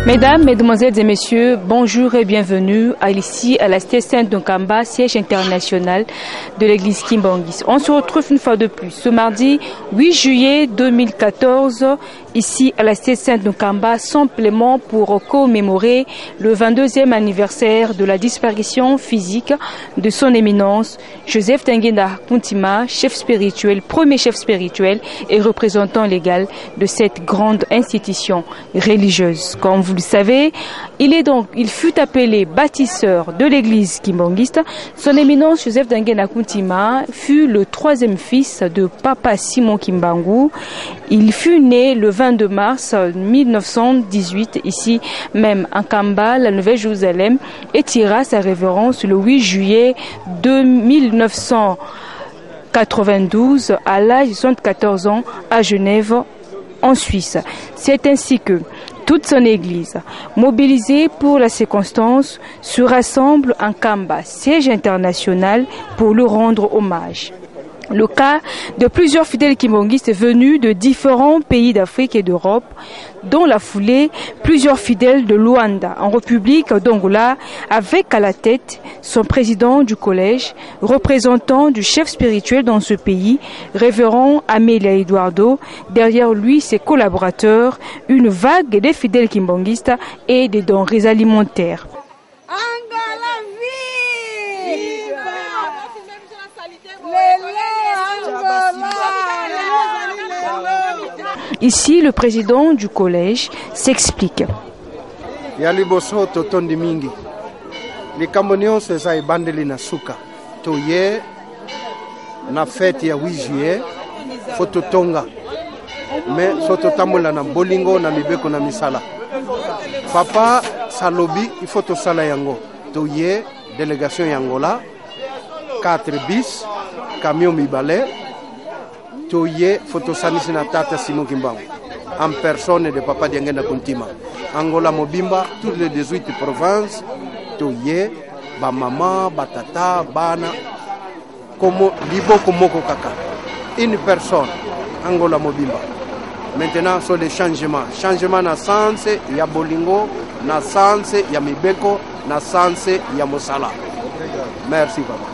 Mesdames, Mesdemoiselles et Messieurs, bonjour et bienvenue ici à la cité Sainte Nkamba, siège international de l'église Kimbangis. On se retrouve une fois de plus ce mardi 8 juillet 2014 ici à la cité Sainte Nkamba, simplement pour commémorer le 22e anniversaire de la disparition physique de son éminence Joseph Tengenda Kuntima, chef spirituel, premier chef spirituel et représentant légal de cette grande institution religieuse. Comme vous le savez, il fut appelé bâtisseur de l'église kimbangiste. Son éminence Joseph Tengenda Kuntima fut le troisième fils de Papa Simon Kimbangu. Il fut né le 22 mars 1918 ici même en Kamba, la Nouvelle-Jérusalem, et tira sa révérence le 8 juillet 1992 à l'âge de 74 ans à Genève en Suisse. C'est ainsi que toute son église, mobilisée pour la circonstance, se rassemble en Kamba, siège international, pour lui rendre hommage. Le cas de plusieurs fidèles kimbangistes venus de différents pays d'Afrique et d'Europe, dont la foulée, plusieurs fidèles de Luanda, en République d'Angola, avec à la tête son président du collège, représentant du chef spirituel dans ce pays, révérend Amélia Eduardo, derrière lui ses collaborateurs, une vague des fidèles kimbangistes et des denrées alimentaires. Ici, le président du collège s'explique. Yaliboso totondi mingi. Likambo nyonso eza ebandeli na suka. Toye na fête ya 8 juillet foto tonga. Mais soto tambola na bolingo na mibeko na misala. Papa salobi il faut to sala yango. Toye délégation yangola 4 bis camion mibale. Toye photosanisi na tata Simon Kimbangu en personne de Papa Tengenda Kuntima. Angola Mobimba, toutes les 18 provinces, toye ba maman, ba tata, bana comme liboko moko kaka. Une personne Angola Mobimba. Maintenant sur les changements. Changement na sens ya bolingo, na sens ya mibeko, na sens ya mosala. Merci papa.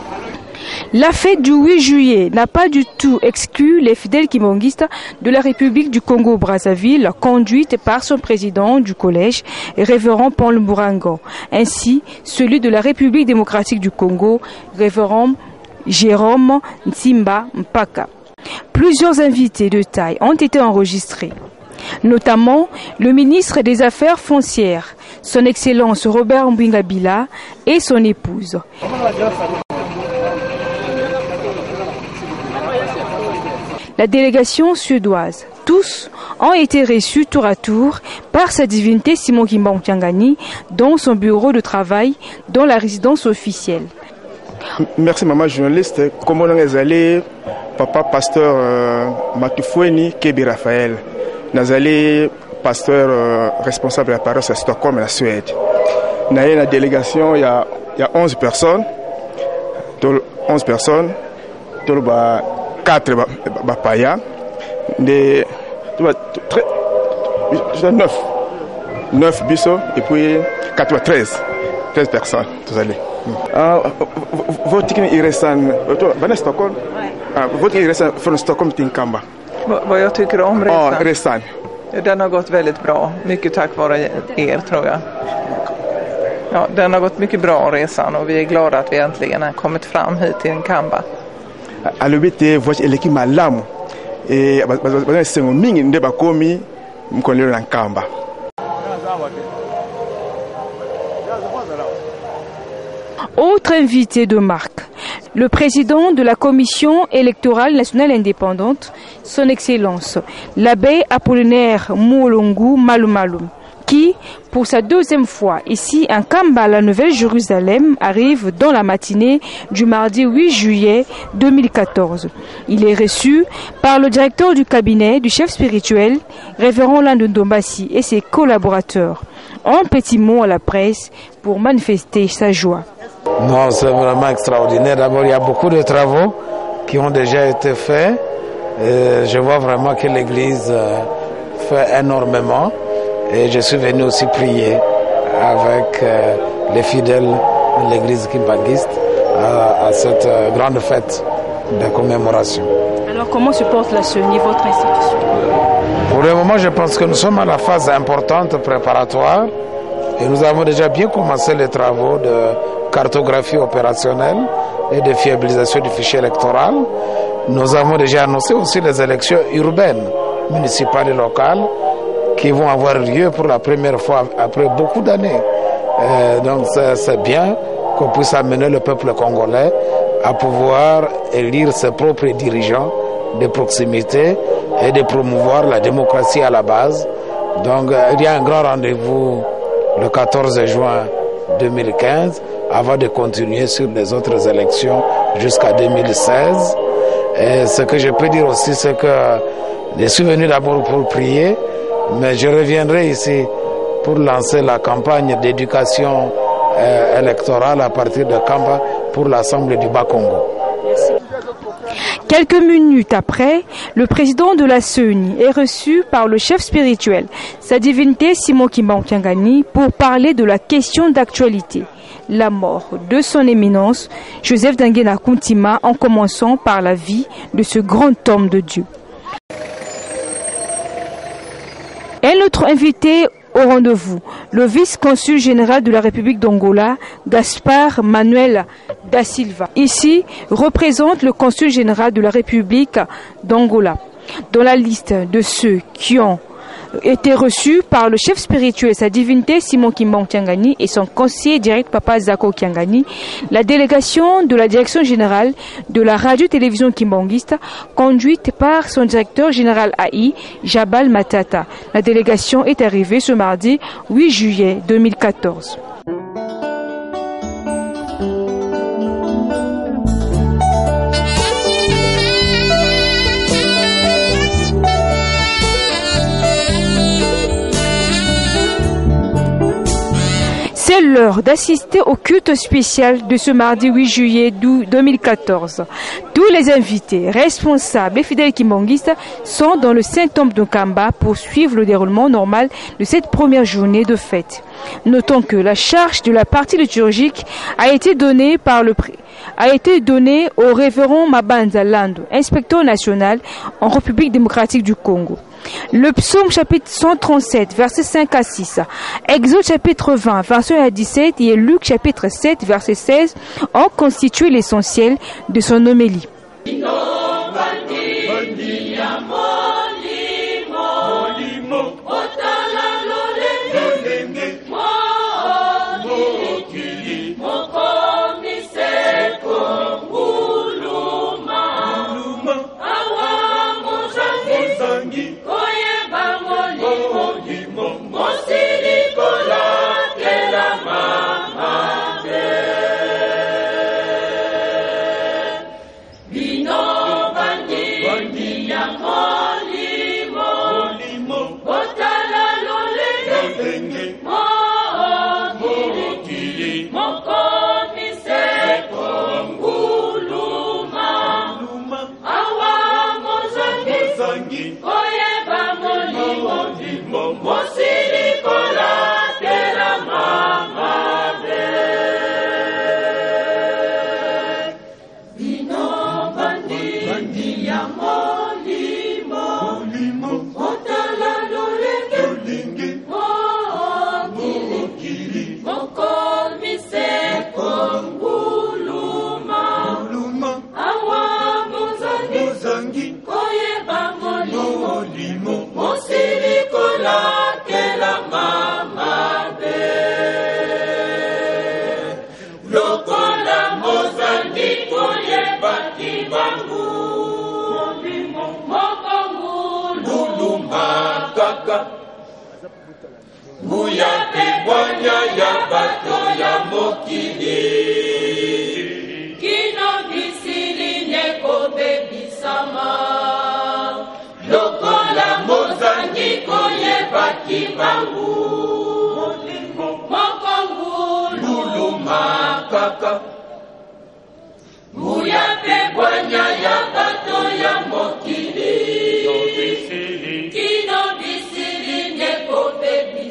La fête du 8 juillet n'a pas du tout exclu les fidèles kimbangistes de la République du Congo-Brazzaville, conduite par son président du collège, révérend Paul Mburango, ainsi celui de la République démocratique du Congo, révérend Jérôme Nsimba Mpaka. Plusieurs invités de taille ont été enregistrés, notamment le ministre des Affaires foncières, son Excellence Robert Mbingabila et son épouse. La délégation suédoise, tous ont été reçus tour à tour par sa divinité Simon Kimbangu Tiangani dans son bureau de travail, dans la résidence officielle. Merci maman journaliste. Comment on est allé, papa pasteur Matufweni Kebi Raphaël. Nous allé pasteur responsable de la paroisse à Stockholm, la Suède. Dans la délégation, il y a 11 personnes. 11 personnes. 4 bapaya, 9 bisous et puis 13 personnes. Votre qui reste en Stockholm, votre qui reste från Stockholm till Kamba. Vad jag tycker om resan? Ja, resan. Den har gått väldigt bra, mycket tack vare er tror jag. Ja, den har gått mycket bra resan och vi är glada att vi äntligen har kommit fram hit till Kamba. Alobite voice eleki malamu bana sengo mingi nde bakomi mkolero na Nkamba. Autre invité de marque, le président de la Commission électorale nationale indépendante, son Excellence, l'abbé Apollinaire Moulongu Malumalum, qui, pour sa deuxième fois ici en Kamba, la Nouvelle-Jérusalem, arrive dans la matinée du mardi 8 juillet 2014. Il est reçu par le directeur du cabinet du chef spirituel, révérend Landon Dombassi, et ses collaborateurs. Un petit mot à la presse pour manifester sa joie. Non, c'est vraiment extraordinaire. D'abord, il y a beaucoup de travaux qui ont déjà été faits. Je vois vraiment que l'Église fait énormément. et je suis venu aussi prier avec les fidèles de l'église kimbanguiste à cette grande fête de commémoration. Alors comment se porte la CENI, votre institution? Pour le moment, je pense que nous sommes à la phase importante préparatoire et nous avons déjà bien commencé les travaux de cartographie opérationnelle et de fiabilisation du fichier électoral. Nous avons déjà annoncé aussi les élections urbaines, municipales et locales qui vont avoir lieu pour la première fois après beaucoup d'années. Donc c'est bien qu'on puisse amener le peuple congolais à pouvoir élire ses propres dirigeants de proximité et de promouvoir la démocratie à la base. Donc il y a un grand rendez-vous le 14 juin 2015 avant de continuer sur les autres élections jusqu'à 2016. Et ce que je peux dire aussi, c'est que je suis venu d'abord pour prier, mais je reviendrai ici pour lancer la campagne d'éducation électorale à partir de Kamba pour l'Assemblée du Bas-Congo. Quelques minutes après, le président de la CENI est reçu par le chef spirituel, sa divinité Simon Kimba Nkiangani, pour parler de la question d'actualité, la mort de son éminence, Joseph Dangena Kuntima, en commençant par la vie de ce grand homme de Dieu. Un autre invité au rendez-vous, le vice-consul général de la République d'Angola, Gaspard Manuel da Silva. Ici, représente le consul général de la République d'Angola. Dans la liste de ceux qui ont été reçus par le chef spirituel, sa divinité Simon Kimba Nkiangani et son conseiller direct Papa Zako Kiangani, la délégation de la direction générale de la radio-télévision kimbanguiste, conduite par son directeur général AI, Jabal Matata. La délégation est arrivée ce mardi 8 juillet 2014. C'est l'heure d'assister au culte spécial de ce mardi 8 juillet 2014. Tous les invités, responsables et fidèles kimbanguistes sont dans le Saint-Temple de Kamba pour suivre le déroulement normal de cette première journée de fête. Notons que la charge de la partie liturgique a été donnée au révérend Mabanza Lando, inspecteur national en République démocratique du Congo. Le psaume chapitre 137, versets 5 à 6, Exode chapitre 20, verset 1 à 17 et Luc chapitre 7, verset 16 ont constitué l'essentiel de son homélie. Baby.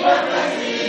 Makasi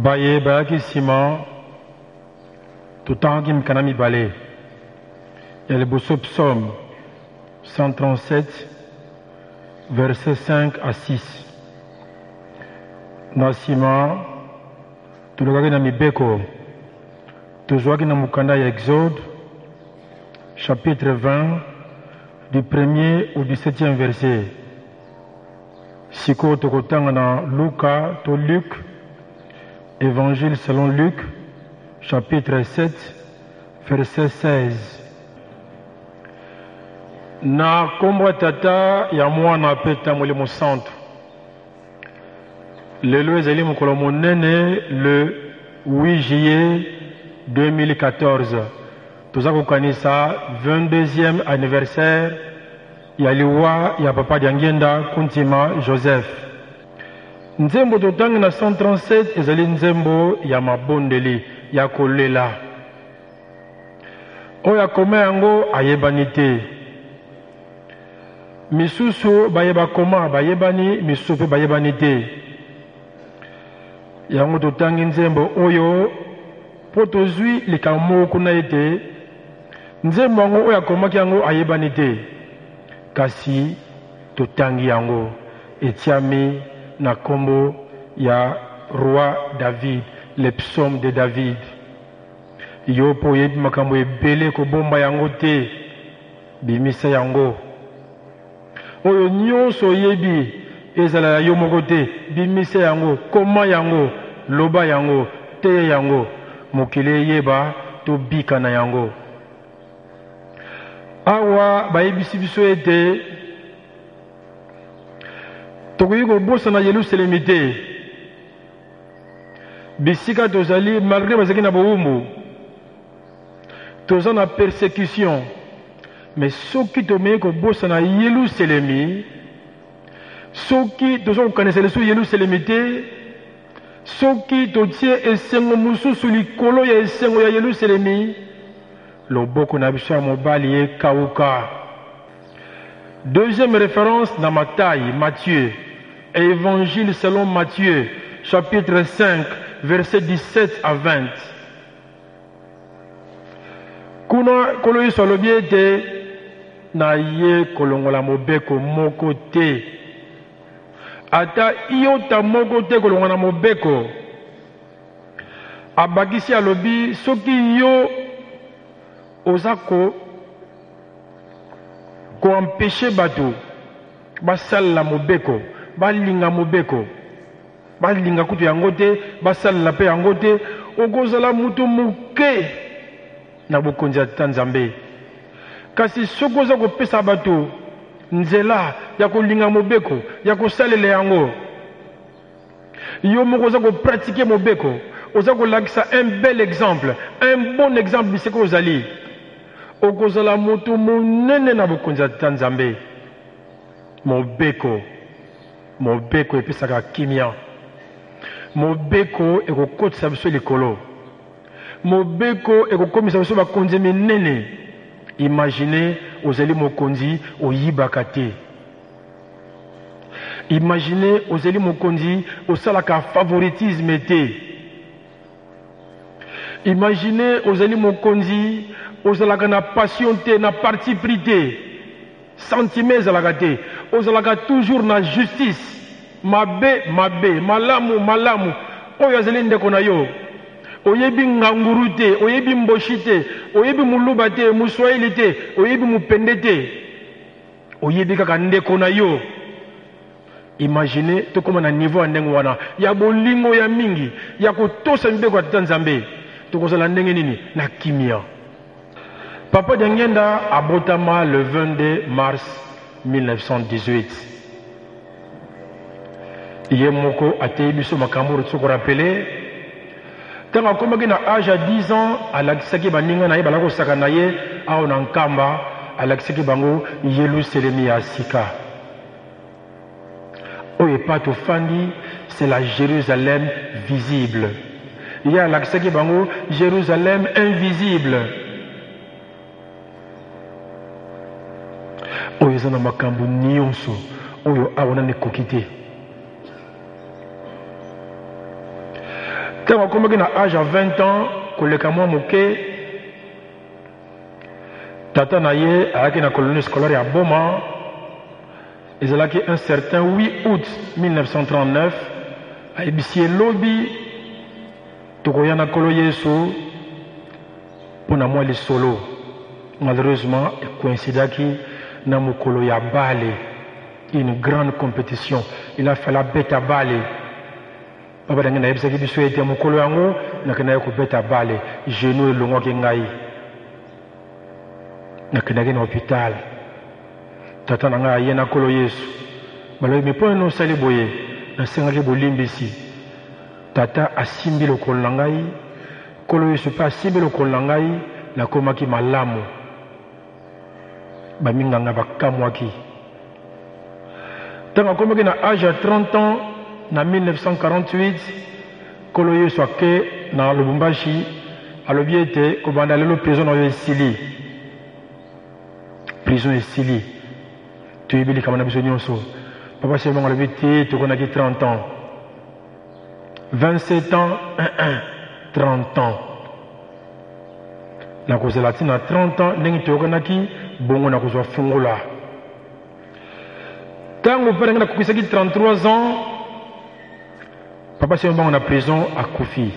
Baye Bayaki Sima, tout en Gim Kanami Balé. Il y a le Bosso Psaume 137, versets 5 à 6. Nasima, tout le gars Nami Beko, tout le gars Namukanda Exode, chapitre 20, du 1er au 17e verset. Siko Tokotanga Luka to Luc, Évangile selon Luc, chapitre 7, verset 16. Na kombo tata ya mwana peta molimo santo. Lelo ezali mokolo monene le 8 juillet 2014. Toza kokanisa 22e anniversaire ya liwa ya papa Diangenda Kuntima Joseph. Nzembo totangi na 137 ezali nzembo ya mabondeli ya kolela. Oyo akoma yango ayebani te. Misusu bayeba koma bayebani, misusu mpe bayebani te. Yango totangi nzembo oyo po tozwi likambo kuna ete nzembo yango oyo akomaki yango ayebani te. Kasi totangi yango etiami na kombo ya roi David, le psaume de David. Yo po yebi makambo ebele kobomba yango te, bimisa yango. Oyo nyonso yebi ezala yo moko te, bimisa yango, koma yango, loba yango, te yango, mokili yeba to bika na yango. Awa bayebisi biso ete tokoki kobosana Yelusalemi te. Bisika tozali malgré bazalaki na bowumbu, toza na persécution, mais soki tomei kobosana Yelusalemi, soki toza kokanisa lisu Yelusalemi te, soki totie esengo mosusu likolo ya esengo ya Yelusalemi, loboko na biso ya mobali ekauka. Deuxième référence dans Matthieu, Évangile selon Matthieu, chapitre 5, versets 17 à 20. Kuna kolo Yesu alobi ete na ye kolongola mobeko moko te. Ata iota moko te kolongola mobeko. Abakisi alobi soki yo ozako ko empêcher bato basala mobeko, balinga mobeko, balinga kutu yango te, basala pe yango te, okozala mutu muke na bokonzi ya Nzambe. Kasi soko oza kopesa bato nzela ya kolinga mobeko, ya kosalela yango, yo moko oza kopratike mobeko, oza kolakisa un bel exemple, un bon exemple biseko ozali, okozala mutu munene na bokonzi ya Nzambe. Mobeko epesaka kimia. Mobeko ekokotisa biso likolo. Mobeko ekokomisa biso bakonzi minene. Imaginez ozali mokonzi oyibaka te. Imaginez ozali mokonzi osalaka favoritisme te. Imaginez ozali mokonzi ozalaka na passion te, na parti pris te, sentiment ezalaka te, ozalaka toujours na justice, mabe, malamu, oyo azali ndeko na yo, oyebi nganguru te, oyebi mboshi te, oyebi muluba te, muswahili te, oyebi mupende te, oyebi kaka ndeko na yo. Imaginez tokoma na niveau ya ndenge wana, ya bolingo ya mingi, ya kotosa mbeko ya Tata Nzambe, tokozala ndenge nini na kimia. Papa Diangenda abotama le 22 mars 1918. Iye moko atei biso makambo tsoko rappeler. Tant akomaki na âge à 10 ans, alakisaki baninga na ye balako saka na ye awo na nkamba, alakisaki bango Yelusalemi ya sika. Oye pato fandi, c'est la Jérusalem visible. Iye alakisaki bango Jérusalem invisible. Oyo eza na makambo nyonso oyo awana nekoki te. Ntango akomaki na âge à 20 ans, koleka mwa moke, tata na ye ayaki na colonie scolaire ya Boma, ezalaki un certain 8 août 1939, ayebisi elobi tokoya na Nkolo Yesu mpona mwa lisolo. Malheureusement, ekoincidaki na mokolo ya bale, une grande compétition. Il a fallu beta bale. Papa Diangenda yebisaki biso ete mokolo yango nakenda ye kobeta bale, genou elongwaki ngai. nakendaki na hôpital tata na ngai aye na kolo Yesu balobi mpo eno osali boye nasengaki bolimbisi tata asimbi lokolo na ngai kolo Yesu mpe asimbi lokolo na ngai nakomaki malamu baminganga bakamwaki ntango akomaki na age ya 30 ans na 1948 kolo Yesu ake na Lubumbashi alobi ete kobanda lelo prison oyo esili prison esili toyebi likambo na biso nyonso papa sebango alobi te tokonaki 30 ans 27 ans 30 ans nakozala ti na 30 ans ndenge toyokanaki bongo nakozwa fungola ntango mpe ndenge nakokisaki 33 ans papa sebango na prison akufi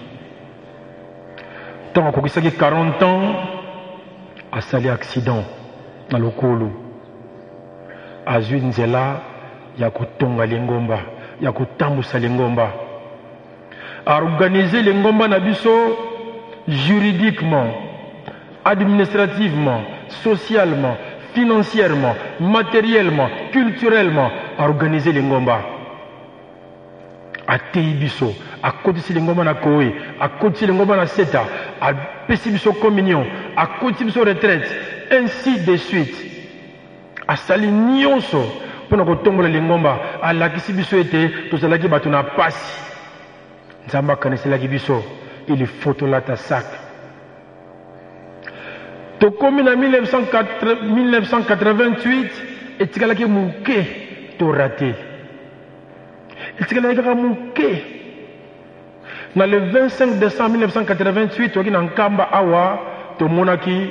ntango akokisaki 40 ans asali accident na lokolo azwi nzela ya kotonga lingomba ya kotambusa lingomba organiser lingomba na biso juridiquement administrativement socialement financièrement matériellement culturellement organiser lingomba atei biso akotisi lingomba na koe akotisi lingomba na seta apesi biso communion akotisi biso retraite ainsi de suite asali nyonso mpona kotombola lingomba alakisi biso ete tozalaki bato na pasi nzambe akaniselaki biso il faut tolata sak tokomi na 1988 etikalaki moke torate etikalaki kaka moke na le 25 décembre 1988 toki na nkamba awa tomonaki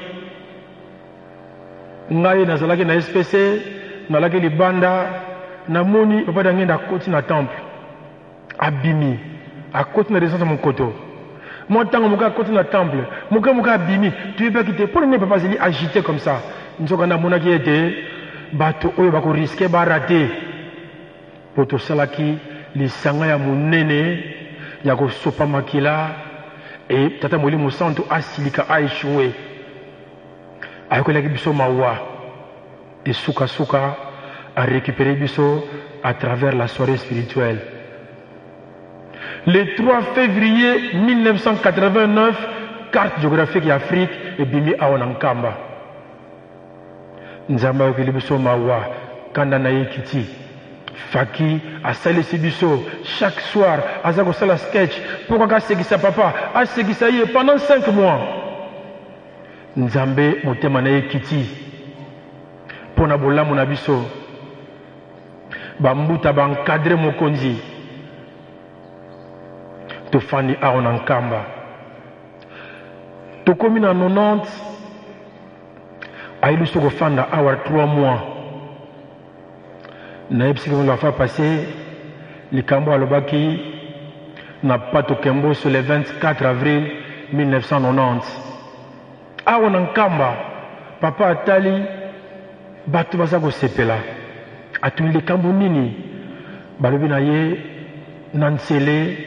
ngai nazalaki na SPC nalaki libanda namoni papa da ngenda akoti na temple abimi akoti na résidence mokoto moi ntango moka akoti na temple moka abimi toyebaki te mpo nini papa azali agité comme ça nzoka namonaki ete bato oyo bakoriske barate mpo tosalaki lisanga ya monene ya kosopa makila e tata molimo santo asilika aéchoué ayokelaki biso mawa et suka a récupéré biso à travers la soirée spirituelle. Le 3 février 1989, carte géographique d'Afrique et bimi aonankamba. Nzamba ayokeli biso mawa kanda na yekiti. Faki asalisi biso chaque soir aza kosala sketch pourquoi asekisa papa asekisa ye pendant 5 mois. Nzambe motema na yekiti pona bolamu na biso bambuta bankadre mokonzi tofandi aona nkamba tokomi na 90 ayeli so kofanda awa 3 mois nayebisi kemelo afa passé likambo alobaki na pato kemboso le 24 avril 1990 awa na nkamba papa atali bato baza kosepela atuni likambo nini balobi na ye na nsele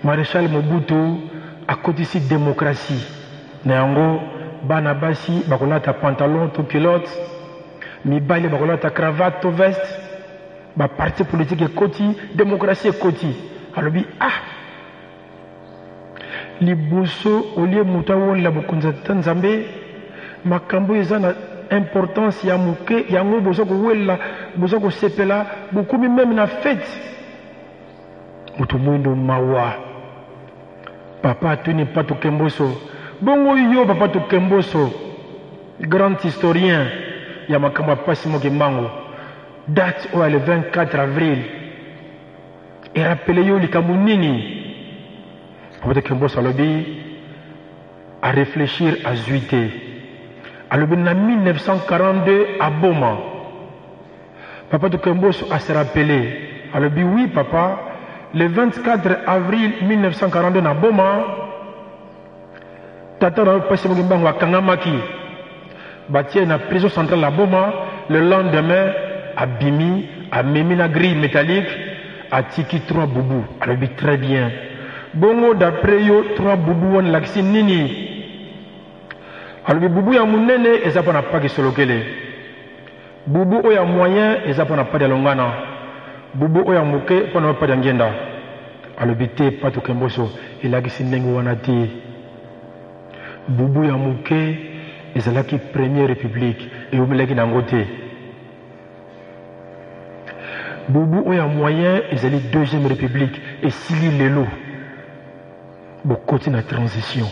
maréchal Mobutu akotisi démocratie na yango bana basi bakolata pantalon to culotte mibali bakolata cravate to veste ba parti politique ekoti démocratie ekoti alobi liboso olie muta wonla bokonza Nzambe makambo eza na importance ya muke yango bozo ko wela bozo ko sepela bokumi même na fête mutu mwindo mawa papa tuni pato kemboso bongo yo papa to kemboso grand historien ya makambo pasi moke mango date o le 24 avril et rappelez yo likambo nini papa to kemboso alobi à réfléchir à zuité. Alors, en 1942, à Boma, papa de Kemboso a se rappelé. Alors, oui, papa, le 24 avril 1942, à Boma, tata na passé mon à Kangamaki, bâti na prison centrale à Boma, le lendemain, à Bimi, à Memina grille métallique, à Tiki 3 boubou. Alors, très bien. Bongo, d'après yo, 3 boubou, on l'accès nini. Alors bubu ya munene eza pona pas kisolokele. Bubu oya moyen eza pona pas de longana. Bubu oya moke pona pas d'angenda. Alors bité pas to kemboso elakisi ndenge wana te. Bubu ya moke ezalaki première république et omelaki nango te. Bubu oya moyen ezali deuxième république et sili lelo. Bokoti na transition.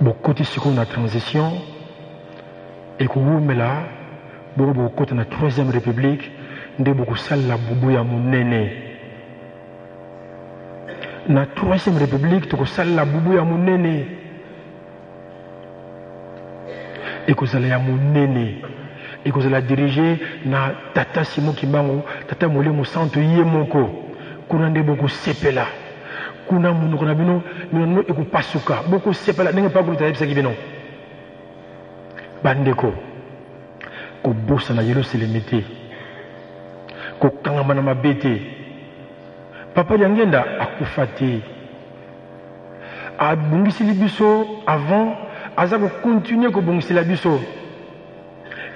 Bokoti siko na transition et koumela bokoti na troisième république nde bokosala bubu ya monene. Na troisième république tokosala bubu ya monene. Et kozala ya monene. Et kozala dirigé na tata Simon Kimbangu, tata Molemo Santo Yemoko. Kuna nde boko sepela. Kuna mundu kuna bino mino eko pasuka. Boko sepela nenge pa kuluta yebisa kibino. Bandeko. Ko bosa na yelo selemete. Ko kangama na mabete. Papa Diangenda akufate. A bungisi libiso avant aza ko continuer ko bungisi libiso.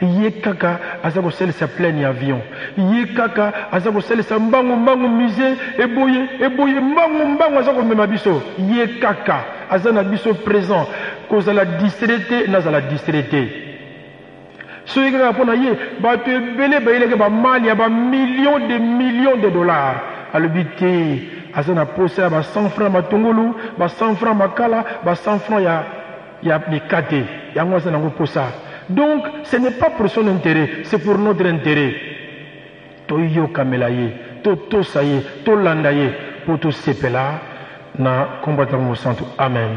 Ye kaka aza ko selisa plein avion. Ye kaka aza ko selisa mbangu musée eboye mbangu aza ko mema biso. Ye kaka aza na biso présent cause la distraité na za la distraité. So ye kaka pona ye ba to ebele ba ile ke ba mali ya ba millions de dollars. Alobité azana posa ba 100 francs matongolu ba 100 francs makala ba 100 francs ya mikate yango azana ngo posa. Donc ce n'est pas pour son intérêt, c'est pour notre intérêt. Toyo kamelaye to saye to landaye pour to sepela na combattant mo santo. Amen.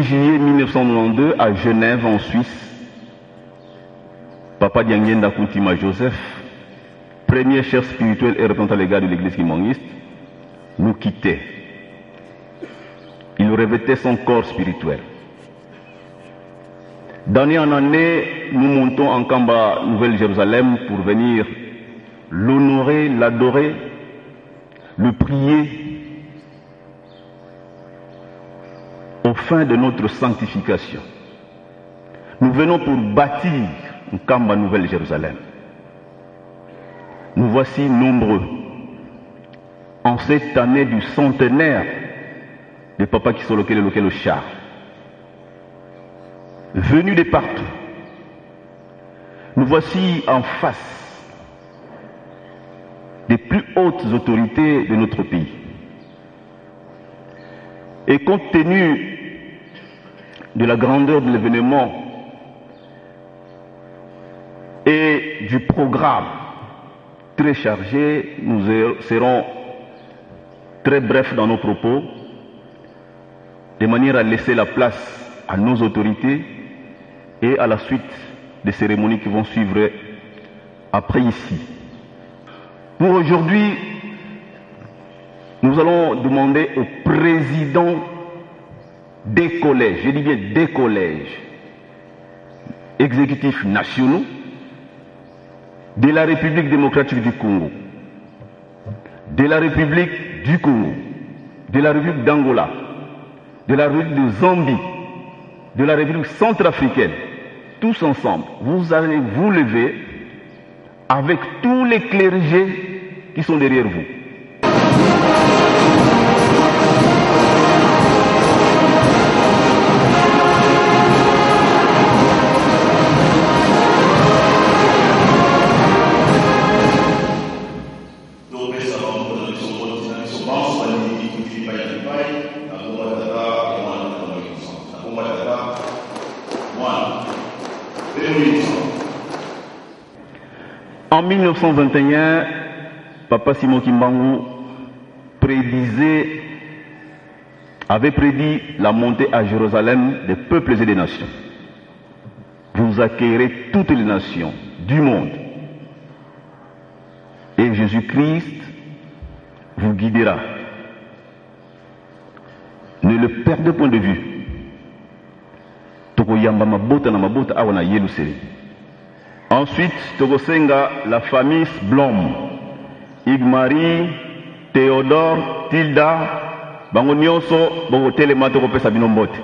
Juillet 1992 à Genève en Suisse, Papa Diangenda Kuntima Joseph, premier chef spirituel et représentant légal de l'église kimbanguiste, nous quittait. Il revêtait son corps spirituel. D'année en année, nous montons en Kamba, Nouvelle-Jérusalem, pour venir l'honorer, l'adorer, le prier, aux fins de notre sanctification. Nous venons pour bâtir une Kamba Nouvelle-Jérusalem. Nous voici nombreux en cette année du centenaire de Papa Kisoloke le Char, venus de partout. Nous voici en face des plus hautes autorités de notre pays. Et compte tenu de la grandeur de l'événement et du programme très chargé, nous serons très brefs dans nos propos, de manière à laisser la place à nos autorités et à la suite des cérémonies qui vont suivre après ici. Pour aujourd'hui, nous allons demander au président des collèges, je dis bien des collèges exécutifs nationaux de la République démocratique du Congo, de la République du Congo, de la République d'Angola, de la République de Zambie, de la République centrafricaine, tous ensemble, vous allez vous lever avec tous les clergés qui sont derrière vous. En 1921, Papa Simon Kimbangu avait prédit la montée à Jérusalem des peuples et des nations. Vous accueillerez toutes les nations du monde. Et Jésus-Christ vous guidera. Ne le perdez point de vue. Ensuite, Togosenga, la famille Blom, Igmari, Théodore, Tilda, Bango Nyonso, Bango Telema, Togopesa Binombote.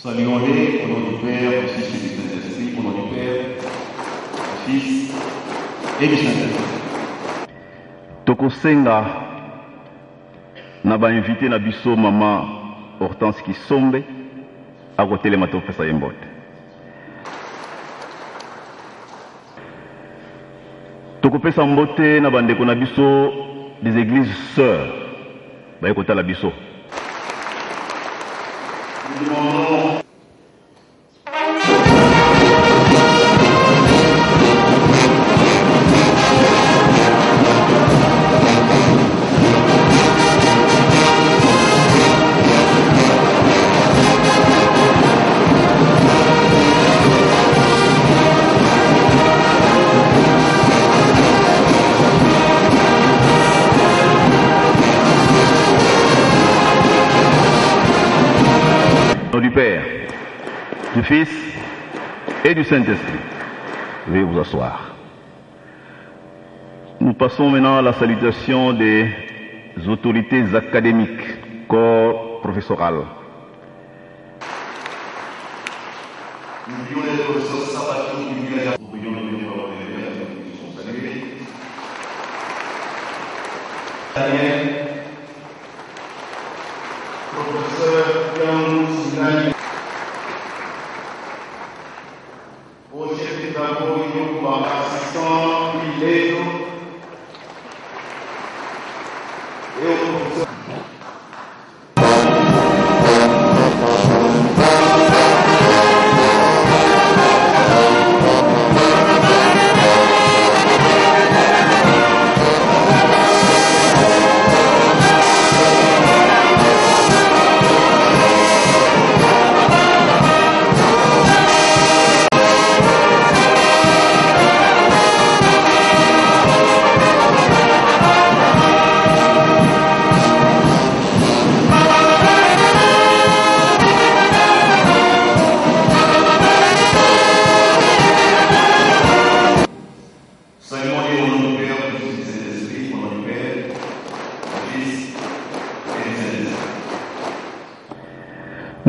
Saluons-les au nom du Père, du Fils et du Saint-Esprit, au nom du Père, du Fils et du Saint-Esprit. Tokosenga na ba invité na biso mama Hortense Kisombe a kotelema topesa ye mbote. Tokopesa mbote na bandeko na biso des églises sœurs baye kotala biso. Nous demandons du Père, du Fils et du Saint-Esprit. Veuillez vous asseoir. Nous passons maintenant à la salutation des autorités académiques, corps professoral. nous prions les professeurs Sabati qui nous aident. Nous prions les professeurs qui sont salués. Daniel, professeur Yang Sinai, au chef des travaux, Yokuba, assistant, Pileto, et au professeur.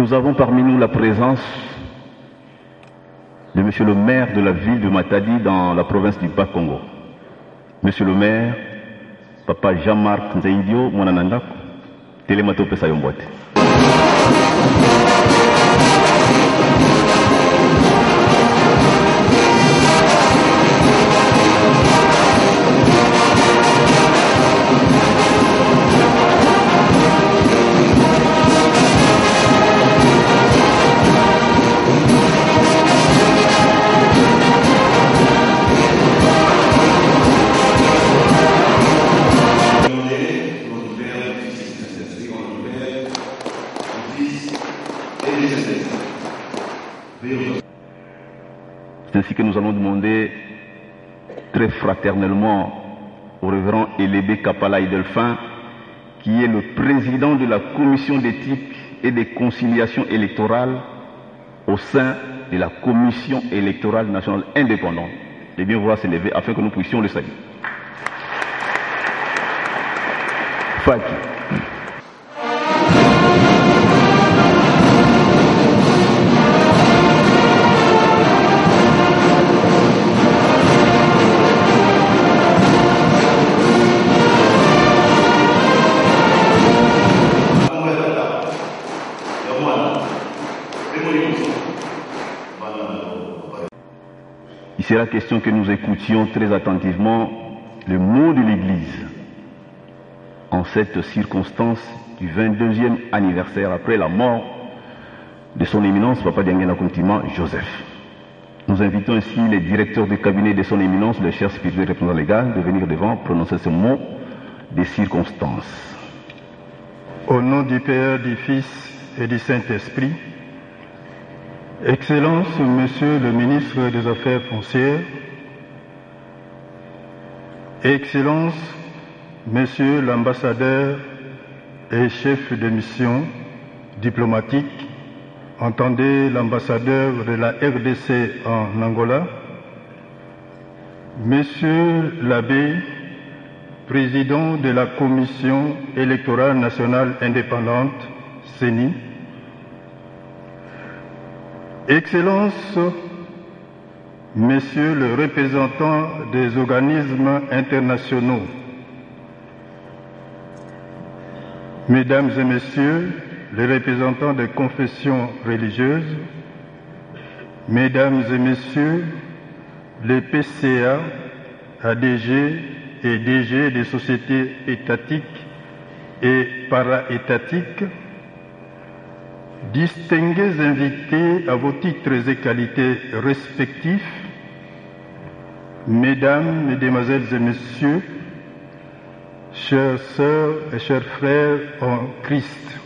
Nous avons parmi nous la présence de Monsieur le maire de la ville de Matadi dans la province du Bas-Congo. Monsieur le maire, Papa Jean-Marc Nzeindio, Mwananandako, Telemato Pesa Yombote. C'est ainsi que nous allons demander très fraternellement au révérend Elébé Kapala Delphin, qui est le président de la commission d'éthique et de conciliation électorale au sein de la commission électorale nationale indépendante, de bien vouloir s'élever afin que nous puissions le saluer. Faki. Il sera question que nous écoutions très attentivement le mot de l'Église en cette circonstance du 22e anniversaire après la mort de son éminence, Papa Diangena Kontima Joseph. Nous invitons ainsi les directeurs du cabinet de son éminence, le cher spirituel représentant légal, de venir devant prononcer ce mot des circonstances. Au nom du Père, du Fils et du Saint-Esprit, Excellence, Monsieur le ministre des Affaires foncières, Excellence, Monsieur l'ambassadeur et chef de mission diplomatique, entendez l'ambassadeur de la RDC en Angola, Monsieur l'abbé, président de la Commission électorale nationale indépendante, CENI, Excellence, Messieurs le représentant des organismes internationaux, Mesdames et Messieurs les représentants des confessions religieuses, Mesdames et Messieurs les PCA, ADG et DG des sociétés étatiques et para-étatiques, distingués invités à vos titres et qualités respectifs, Mesdames, Mesdemoiselles et Messieurs, chères sœurs et chers frères en Christ,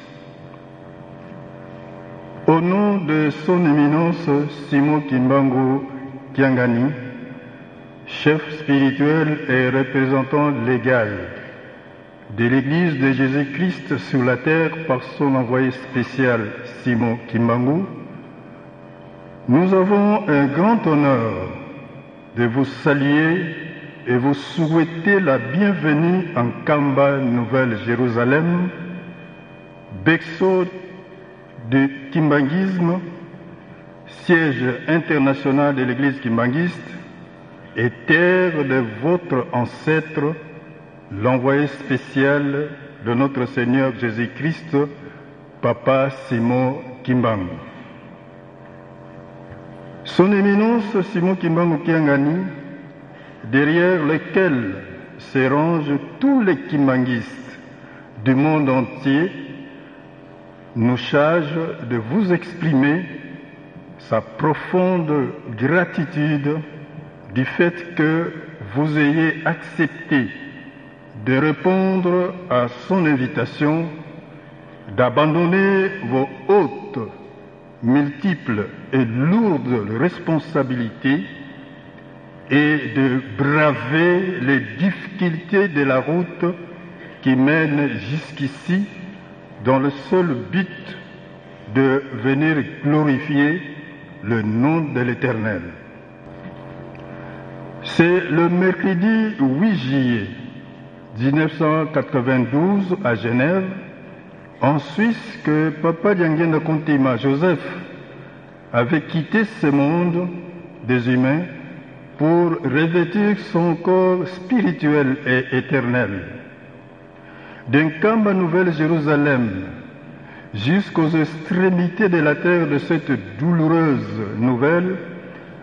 au nom de son éminence Simon Kimbangu Kiangani, chef spirituel et représentant légal de l'Église de Jésus-Christ sur la terre par son envoyé spécial Simon Kimbangu, nous avons un grand honneur de vous saluer et vous souhaiter la bienvenue en Kamba, Nouvelle-Jérusalem, berceau de Kimbanguisme, siège international de l'Église kimbanguiste et terre de votre ancêtre, l'envoyé spécial de notre Seigneur Jésus-Christ, Papa Simon Kimbangu. Son éminence Simon Kimbangu Kiangani, derrière lequel se rangent tous les kimbanguistes du monde entier, nous charge de vous exprimer sa profonde gratitude du fait que vous ayez accepté de répondre à son invitation, d'abandonner vos hautes, multiples et lourdes responsabilités et de braver les difficultés de la route qui mène jusqu'ici dans le seul but de venir glorifier le nom de l'Éternel. C'est le mercredi 8 juillet 1992 à Genève en Suisse que Papa Diangenda Kontima Joseph avait quitté ce monde des humains pour revêtir son corps spirituel et éternel. D'un Kamba Nouvelle-Jérusalem jusqu'aux extrémités de la terre de cette douloureuse nouvelle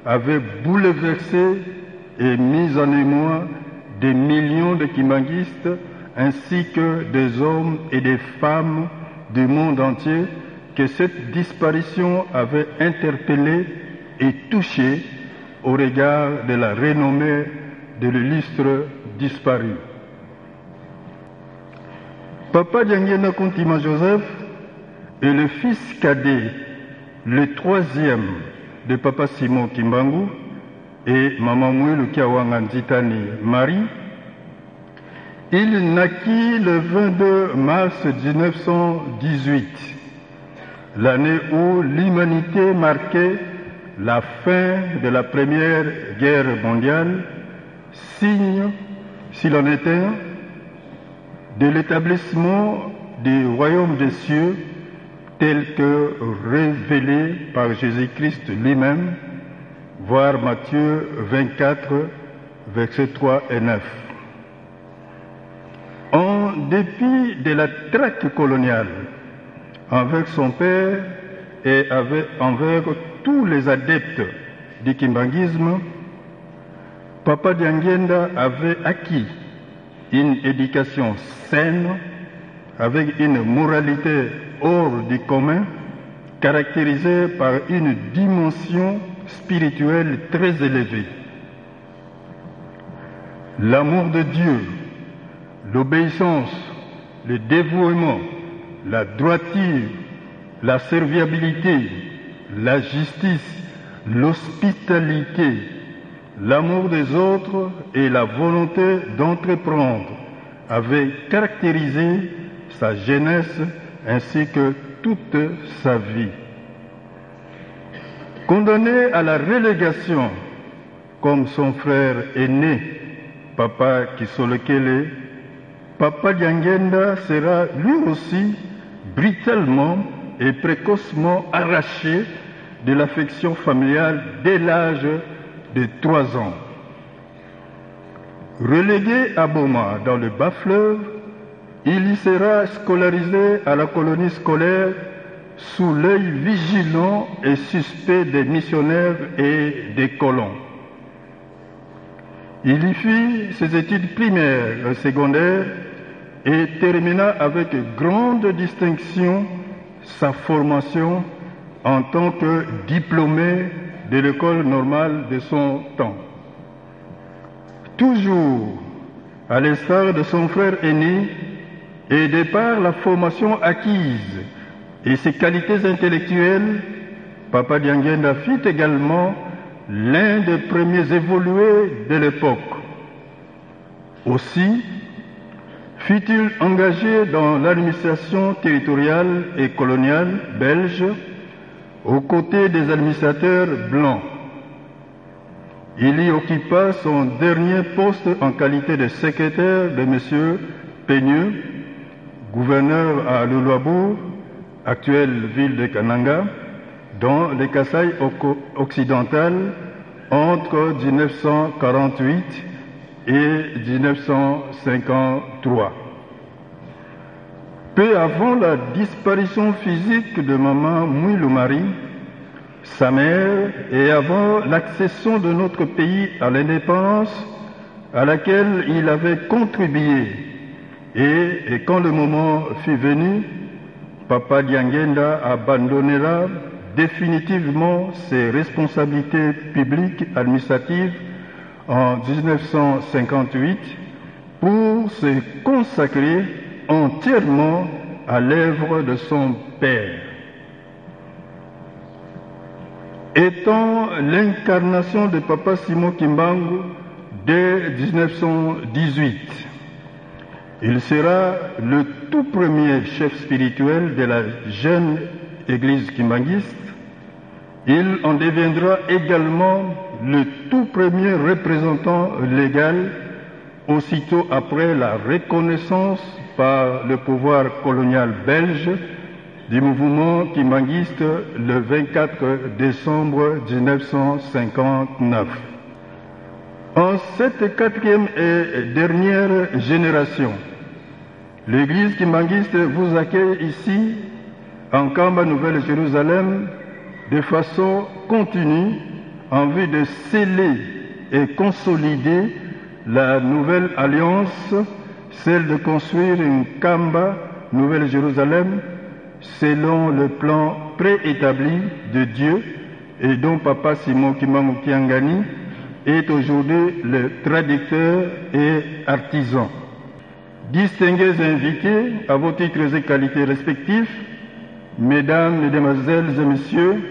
avait bouleversé et mis en émoi des millions de kimbanguistes ainsi que des hommes et des femmes du monde entier que cette disparition avait interpellé et touché au regard de la renommée de l'illustre disparu. Papa Diangenda Kontima Joseph est le fils cadet, le troisième de Papa Simon Kimbangu et Maman Mouilou Kiawanga Nzitani Marie. Il naquit le 22 mars 1918, l'année où l'humanité marquait la fin de la Première Guerre mondiale, signe, s'il en est un, de l'établissement du royaume des cieux tel que révélé par Jésus-Christ lui-même, voir Matthieu 24, versets 3 et 9. En dépit de la traque coloniale envers son père et envers tous les adeptes du kimbanguisme, Papa Diangenda avait acquis une éducation saine avec une moralité hors du commun, caractérisée par une dimension spirituelle très élevée. L'amour de Dieu, l'obéissance, le dévouement, la droiture, la serviabilité, la justice, l'hospitalité, l'amour des autres et la volonté d'entreprendre avaient caractérisé sa jeunesse ainsi que toute sa vie. Condamné à la relégation comme son frère aîné, Papa Kisolekele, Papa Diangenda sera lui aussi brutalement et précocement arraché de l'affection familiale dès l'âge de 3 ans. Relégué à Boma dans le bas-fleuve, il y sera scolarisé à la colonie scolaire sous l'œil vigilant et suspect des missionnaires et des colons. Il y fit ses études primaires et secondaires et termina avec grande distinction sa formation en tant que diplômé de l'école normale de son temps. Toujours à l'instar de son frère aîné et de par la formation acquise et ses qualités intellectuelles, Papa Diangenda fit également l'un des premiers évolués de l'époque. Aussi fut-il engagé dans l'administration territoriale et coloniale belge aux côtés des administrateurs blancs. Il y occupa son dernier poste en qualité de secrétaire de M. Peigneux, gouverneur à Luluabourg, actuelle ville de Kananga, dans le Kasaï occidental entre 1948 et 1953. Peu avant la disparition physique de Maman Mouilou Marie, sa mère, et avant l'accession de notre pays à l'indépendance à laquelle il avait contribué, et quand le moment fut venu, Papa Diangenda abandonnera définitivement ses responsabilités publiques administratives en 1958 pour se consacrer entièrement à l'œuvre de son père. Étant l'incarnation de Papa Simon Kimbangu dès 1918, il sera le tout premier chef spirituel de la jeune église kimbanguiste. Il en deviendra également le tout premier représentant légal aussitôt après la reconnaissance par le pouvoir colonial belge du mouvement kimbanguiste le 24 décembre 1959. En cette quatrième et dernière génération, l'Église kimbanguiste vous accueille ici, en Kamba Nouvelle-Jérusalem, de façon continue en vue de sceller et consolider la nouvelle alliance, celle de construire une Kamba Nouvelle-Jérusalem selon le plan préétabli de Dieu et dont Papa Simon Kimbangu Kiangani est aujourd'hui le traducteur et artisan. Distingués invités à vos titres et qualités respectifs, Mesdames, Mesdemoiselles et Messieurs,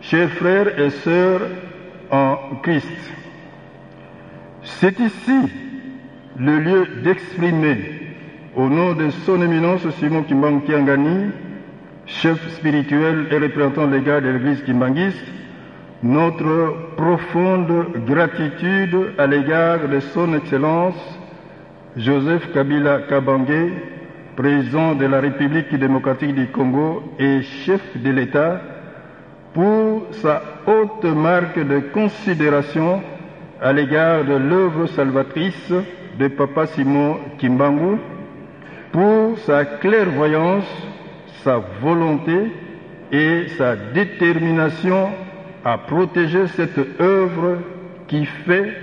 chers frères et sœurs en Christ, c'est ici le lieu d'exprimer, au nom de son éminence Simon Kimbangu Kiangani, chef spirituel et représentant légal de l'Église kimbanguiste, notre profonde gratitude à l'égard de son Excellence Joseph Kabila Kabange, président de la République démocratique du Congo et chef de l'État, pour sa haute marque de considération à l'égard de l'œuvre salvatrice de Papa Simon Kimbangu, pour sa clairvoyance, sa volonté et sa détermination à protéger cette œuvre qui fait,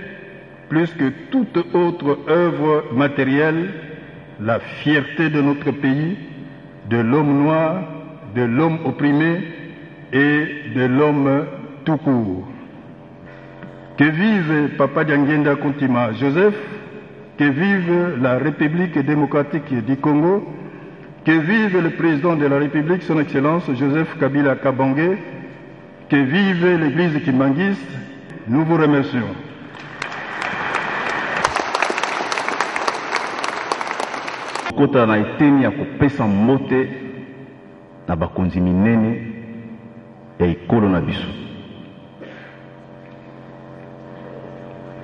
plus que toute autre œuvre matérielle, la fierté de notre pays, de l'homme noir, de l'homme opprimé et de l'homme tout court. Que vive Papa Diangenda Kuntima Joseph, que vive la République démocratique du Congo, que vive le président de la République, son Excellence Joseph Kabila Kabange, que vive l'Église kimbanguiste. Nous vous remercions. Kota na eteni ya kopesa mbote na bakonzi minene ya ekolo na biso.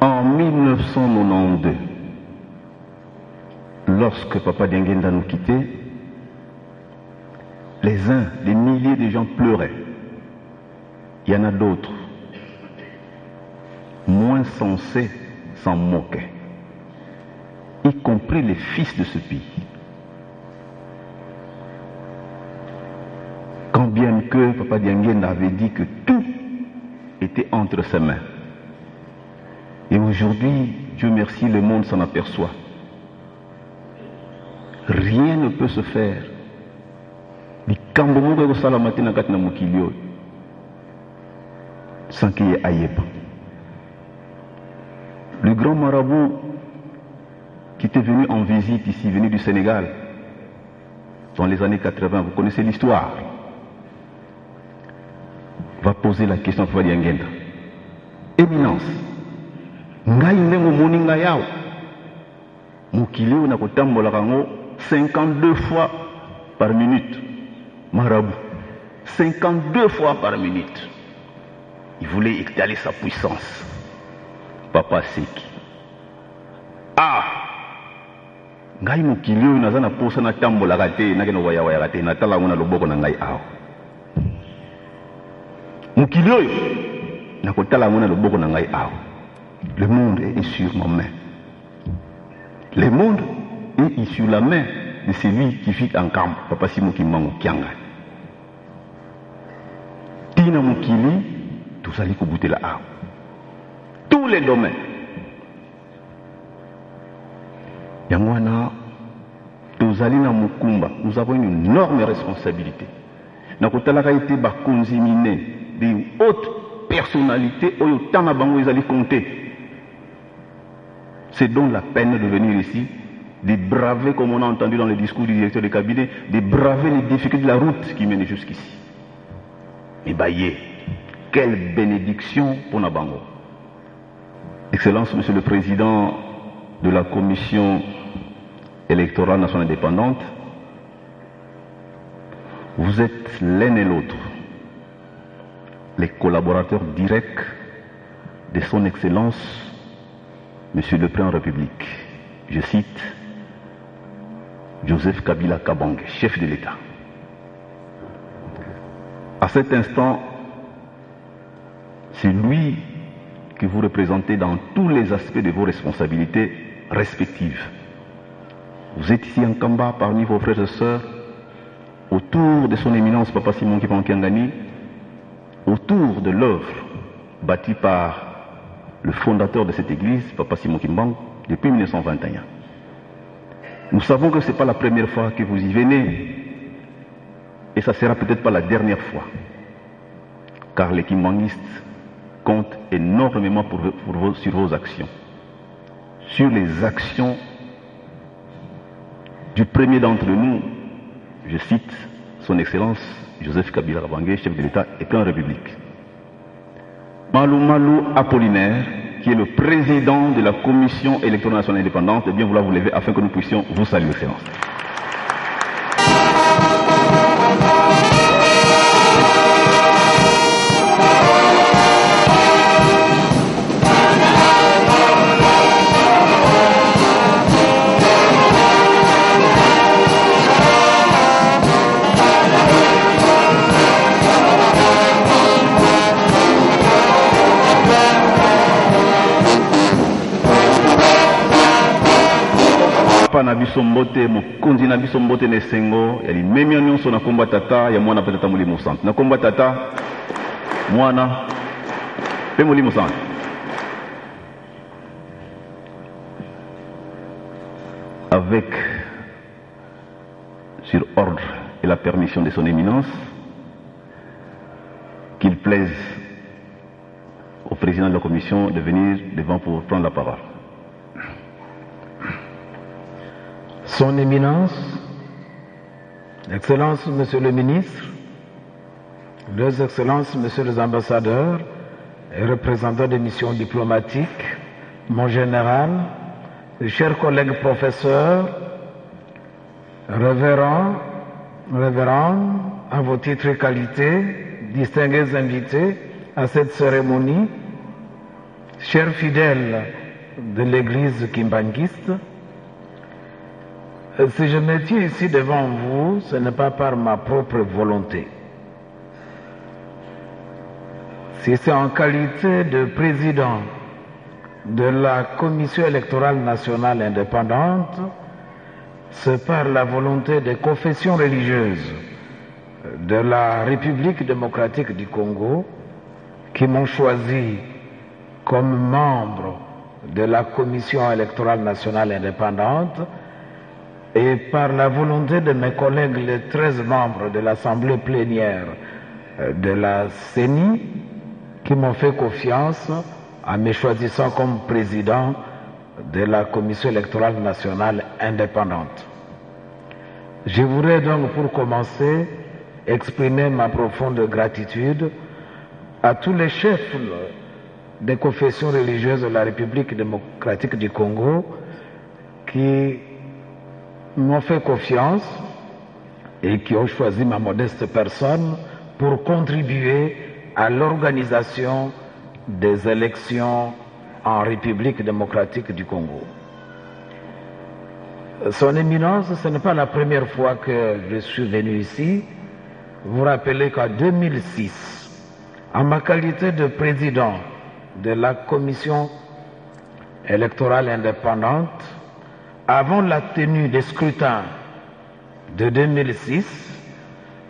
En 1992, lorsque Papa Diangenda nous quittait, les uns, des milliers de gens pleuraient. Il y en a d'autres, moins sensés, s'en moquaient, y compris les fils de ce pays. Quand bien que Papa Diangenda avait dit que tout était entre ses mains. Et aujourd'hui, Dieu merci, le monde s'en aperçoit. Rien ne peut se faire. Sans qu'il y ait Ayepa. Le grand marabout qui était venu en visite ici, venu du Sénégal, dans les années 80, vous connaissez l'histoire, va poser la question à Papa Diangenda. Éminence, ngai ndengo moninga yao, mokili na kotambola kango 52 fois par minute. Marabout, 52 fois par minute. Il voulait étaler sa puissance. Papa Seki. Ah! Ngai mokili oyo naza na posa na tambolaka te nakeno wayawayaka te natalanga na loboko na ngai awa. Mokili oyo nakotalanga na loboko na ngai awa. Le monde est sur ma main. Le monde est sur la main de celui qui vit en camp, Papa Simon Kimbangu Kianga. Tina mokili, tout ça likobute la awa. Tous les domaines. Yangwana, tozali na mukumba, nous avons une énorme responsabilité. Nakotalaka été bakonzimine des hautes personnalités oyo tana bango ezali compter. C'est donc la peine de venir ici, de braver, comme on a entendu dans le discours du directeur de cabinet, de braver les difficultés de la route qui mène jusqu'ici. Et baillé, quelle bénédiction pour Nabango. Excellence, Monsieur le Président de la Commission électorale nationale indépendante, vous êtes l'un et l'autre les collaborateurs directs de son Excellence, Monsieur le Président de la République. je cite, Joseph Kabila Kabange, chef de l'État. À cet instant, c'est lui que vous représentez dans tous les aspects de vos responsabilités respectives. Vous êtes ici en Kamba parmi vos frères et sœurs, autour de son éminence Papa Simon Kipankangani, autour de l'œuvre bâtie par le fondateur de cette église, Papa Simon Kimbang, depuis 1921. Nous savons que ce n'est pas la première fois que vous y venez, et ça ne sera peut-être pas la dernière fois, car les Kimbangistes comptent énormément sur vos actions, sur les actions du premier d'entre nous, je cite son Excellence Joseph Kabila Kabange, chef de l'État et plan République. Malou Malou Apollinaire, qui est le président de la Commission électorale nationale indépendante, eh bien vouloir vous lever afin que nous puissions vous saluer, Excellence. Na biso mbote mokonzi na biso mbote na esengo ya limemia nyonso na komba tata ya mwana pe tata molimo centre na komba tata mwana pe molimo centre. Avec sur ordre et la permission de son éminence, qu'il plaise au président de la commission de venir devant pour prendre la parole. Son Éminence, Excellences, Monsieur le Ministre, Leurs Excellences, Messieurs les ambassadeurs et représentants des missions diplomatiques, mon général, chers collègues professeurs, révérends, à vos titres et qualités, distingués invités à cette cérémonie, chers fidèles de l'Église kimbangiste, si je me tiens ici devant vous, ce n'est pas par ma propre volonté. Si c'est en qualité de président de la Commission électorale nationale indépendante, c'est par la volonté des confessions religieuses de la République démocratique du Congo qui m'ont choisi comme membre de la Commission électorale nationale indépendante et par la volonté de mes collègues, les 13 membres de l'Assemblée plénière de la CENI, qui m'ont fait confiance en me choisissant comme président de la Commission électorale nationale indépendante. Je voudrais donc, pour commencer, exprimer ma profonde gratitude à tous les chefs des confessions religieuses de la République démocratique du Congo qui m'ont fait confiance et qui ont choisi ma modeste personne pour contribuer à l'organisation des élections en République démocratique du Congo. Son Éminence, ce n'est pas la première fois que je suis venu ici. Vous vous rappelez qu'en 2006, en ma qualité de président de la Commission électorale indépendante, avant la tenue des scrutins de 2006,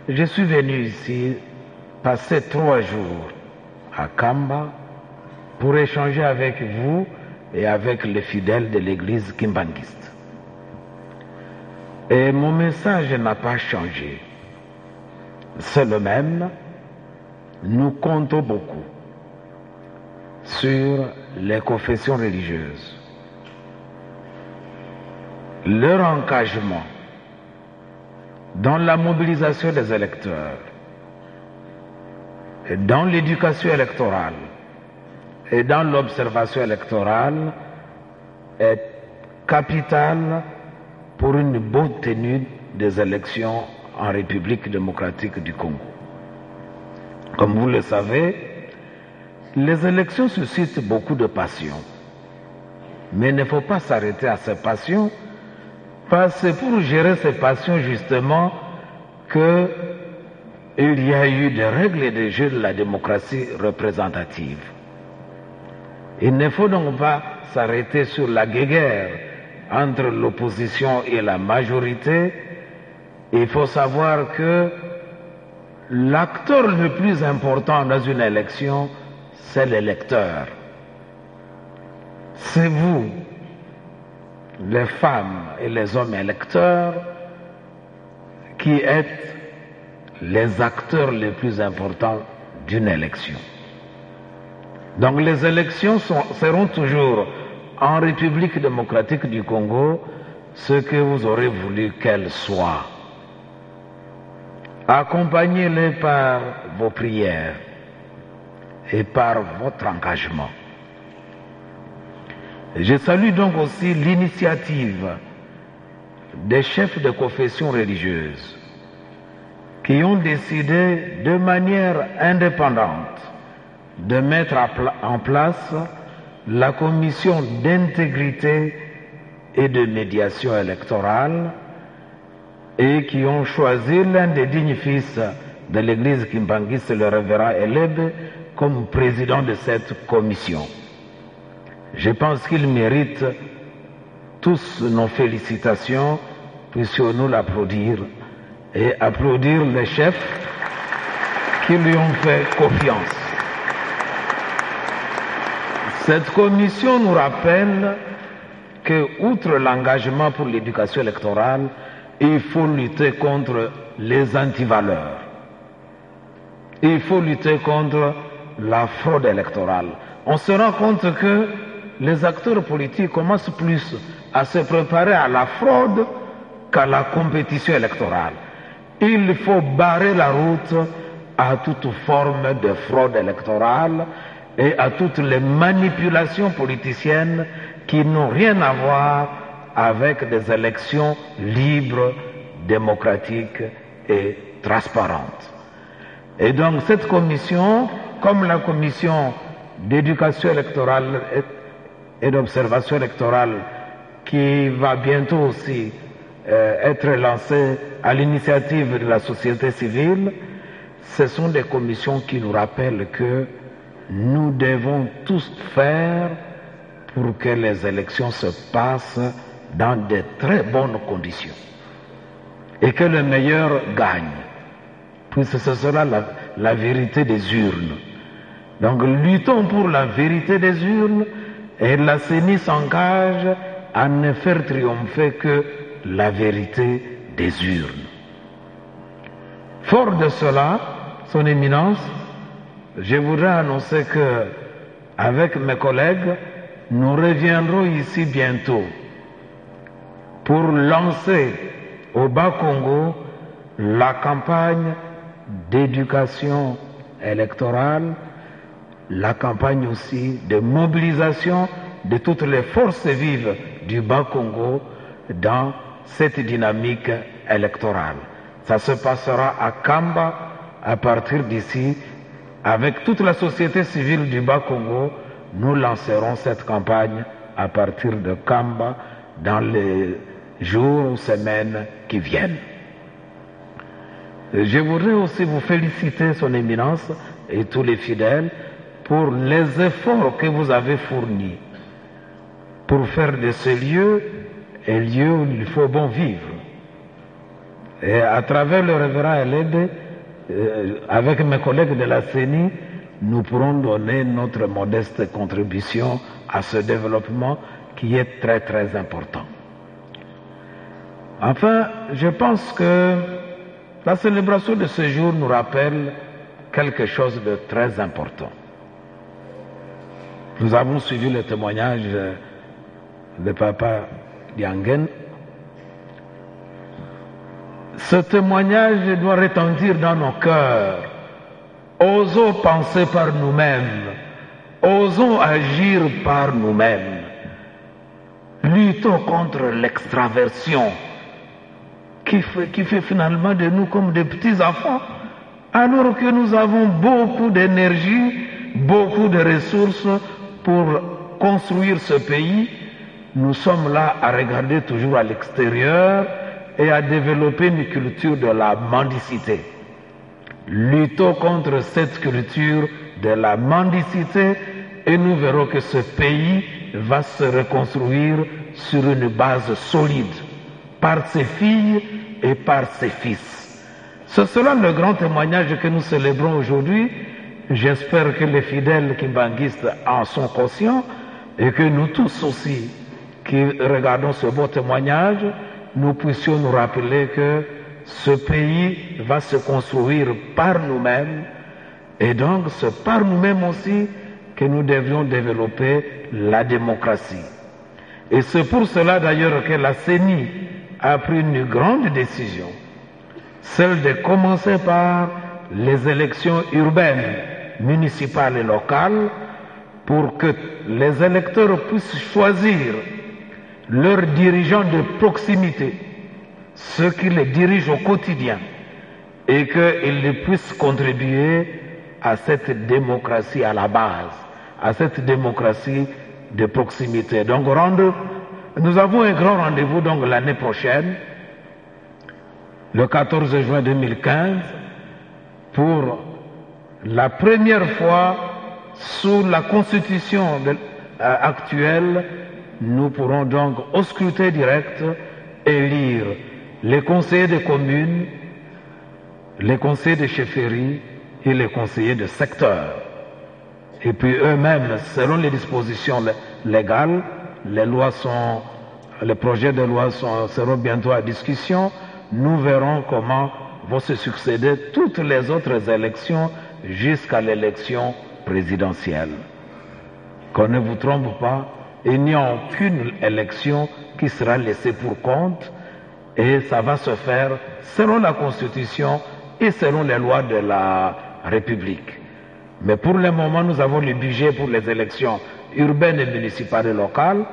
je suis venu ici passer 3 jours à Kamba pour échanger avec vous et avec les fidèles de l'église kimbangiste. Et mon message n'a pas changé. C'est le même. Nous comptons beaucoup sur les confessions religieuses. Leur engagement dans la mobilisation des électeurs, et dans l'éducation électorale et dans l'observation électorale est capital pour une bonne tenue des élections en République démocratique du Congo. Comme vous le savez, les élections suscitent beaucoup de passion. Mais il ne faut pas s'arrêter à ces passions, parce que c'est pour gérer ces passions justement qu'il y a eu des règles et des jeux de la démocratie représentative. Il ne faut donc pas s'arrêter sur la guéguerre entre l'opposition et la majorité. Il faut savoir que l'acteur le plus important dans une élection, c'est l'électeur. C'est vous, les femmes et les hommes électeurs, qui êtes les acteurs les plus importants d'une élection. Donc les élections seront toujours en République démocratique du Congo ce que vous aurez voulu qu'elles soient. Accompagnez-les par vos prières et par votre engagement. Je salue donc aussi l'initiative des chefs de confession religieuse qui ont décidé de manière indépendante de mettre en place la commission d'intégrité et de médiation électorale et qui ont choisi l'un des dignes fils de l'église Kimbangis, le révérend Elebe, comme président de cette commission. Je pense qu'il mérite tous nos félicitations, puissions-nous l'applaudir et applaudir les chefs qui lui ont fait confiance. Cette commission nous rappelle que, outre l'engagement pour l'éducation électorale, il faut lutter contre les antivaleurs. Il faut lutter contre la fraude électorale. On se rend compte que les acteurs politiques commencent plus à se préparer à la fraude qu'à la compétition électorale. Il faut barrer la route à toute forme de fraude électorale et à toutes les manipulations politiciennes qui n'ont rien à voir avec des élections libres, démocratiques et transparentes. Et donc cette commission, comme la commission d'éducation électorale et d'observation électorale qui va bientôt aussi être lancée à l'initiative de la société civile, ce sont des commissions qui nous rappellent que nous devons tous faire pour que les élections se passent dans de très bonnes conditions et que le meilleur gagne, puisque ce sera la vérité des urnes. Donc luttons pour la vérité des urnes et la CENI s'engage à ne faire triompher que la vérité des urnes. Fort de cela, Son Éminence, je voudrais annoncer que, avec mes collègues, nous reviendrons ici bientôt pour lancer au Bas-Congo la campagne d'éducation électorale, la campagne aussi de mobilisation de toutes les forces vives du Bas-Congo dans cette dynamique électorale. Ça se passera à Kamba à partir d'ici. Avec toute la société civile du Bas-Congo, nous lancerons cette campagne à partir de Kamba dans les jours ou semaines qui viennent. Je voudrais aussi vous féliciter, Son Éminence, et tous les fidèles, pour les efforts que vous avez fournis pour faire de ce lieu un lieu où il faut bon vivre. Et à travers le révérend Elebe, avec mes collègues de la CENI, nous pourrons donner notre modeste contribution à ce développement qui est très très important. Enfin, je pense que la célébration de ce jour nous rappelle quelque chose de très important. Nous avons suivi le témoignage de Papa Diangen. Ce témoignage doit retentir dans nos cœurs. Osons penser par nous-mêmes. Osons agir par nous-mêmes. Luttons contre l'extraversion qui fait finalement de nous comme des petits enfants, alors que nous avons beaucoup d'énergie, beaucoup de ressources pour construire ce pays, nous sommes là à regarder toujours à l'extérieur et à développer une culture de la mendicité. Luttons contre cette culture de la mendicité et nous verrons que ce pays va se reconstruire sur une base solide par ses filles et par ses fils. Ce sera le grand témoignage que nous célébrons aujourd'hui. J'espère que les fidèles kimbanguistes en sont conscients et que nous tous aussi qui regardons ce beau témoignage, nous puissions nous rappeler que ce pays va se construire par nous-mêmes et donc c'est par nous-mêmes aussi que nous devions développer la démocratie. Et c'est pour cela d'ailleurs que la CENI a pris une grande décision, celle de commencer par les élections urbaines, municipales et locales, pour que les électeurs puissent choisir leurs dirigeants de proximité, ceux qui les dirigent au quotidien, et qu'ils puissent contribuer à cette démocratie à la base, à cette démocratie de proximité. Donc nous avons un grand rendez-vous donc l'année prochaine, le 14 juin 2015, pour la première fois sous la constitution actuelle, nous pourrons donc au scrutin direct élire les conseillers des communes, les conseillers de chefferie et les conseillers de secteur. Et puis eux-mêmes, selon les dispositions légales, les projets de loi seront bientôt à discussion. Nous verrons comment vont se succéder toutes les autres élections jusqu'à l'élection présidentielle. Qu'on ne vous trompe pas, il n'y a aucune élection qui sera laissée pour compte et ça va se faire selon la Constitution et selon les lois de la République. Mais pour le moment, nous avons le budget pour les élections urbaines et municipales et locales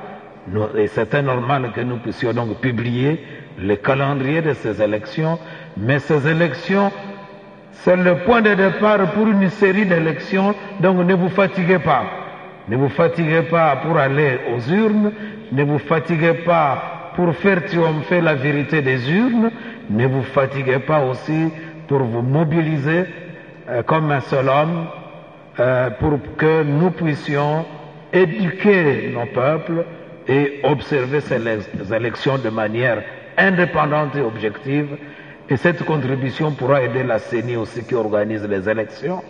et c'est normal que nous puissions donc publier le calendrier de ces élections, mais ces élections, c'est le point de départ pour une série d'élections, donc ne vous fatiguez pas. Ne vous fatiguez pas pour aller aux urnes, ne vous fatiguez pas pour faire triompher la vérité des urnes, ne vous fatiguez pas aussi pour vous mobiliser comme un seul homme pour que nous puissions éduquer nos peuples et observer ces élections de manière indépendante et objective. Et cette contribution pourra aider la CENI aussi qui organise les élections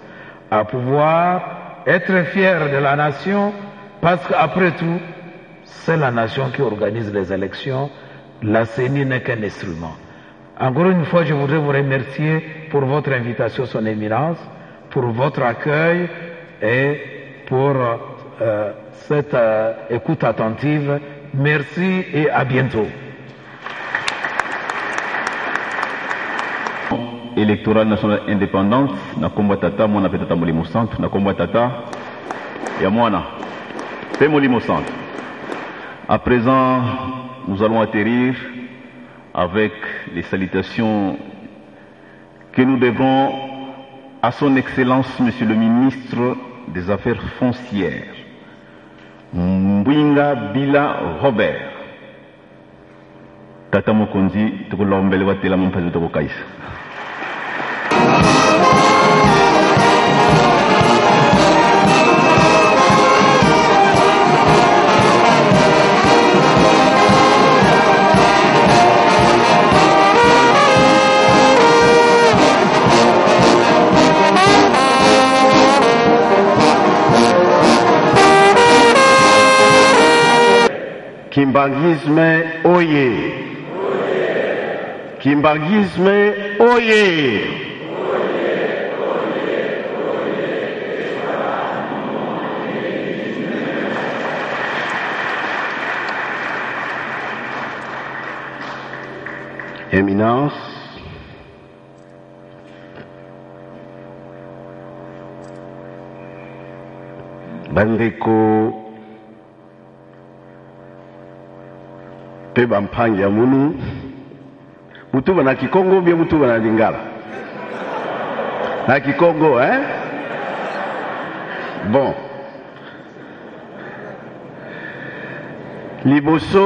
à pouvoir être fier de la nation, parce qu'après tout, c'est la nation qui organise les élections. La CENI n'est qu'un instrument. Encore une fois, je voudrais vous remercier pour votre invitation, Son Éminence, pour votre accueil et pour cette écoute attentive. Merci et à bientôt. Électorale nationale indépendante, na komba tata, mwana petata molimo centre, na komba tata, ya mwana, pe molimo centre. À présent, nous allons atterrir avec les salutations que nous devons à son Excellence, Monsieur le Ministre des Affaires foncières, Mbwinga Bila Robert. Tata Mokonzi, tukulombele watela mpazi tukukaisa. Kimbanguisme oye! Kimbanguisme oye! Éminence, bandeko pe bampangi ya munu mutu bana Kikongo bien mutu bana Lingala na Kikongo bon liboso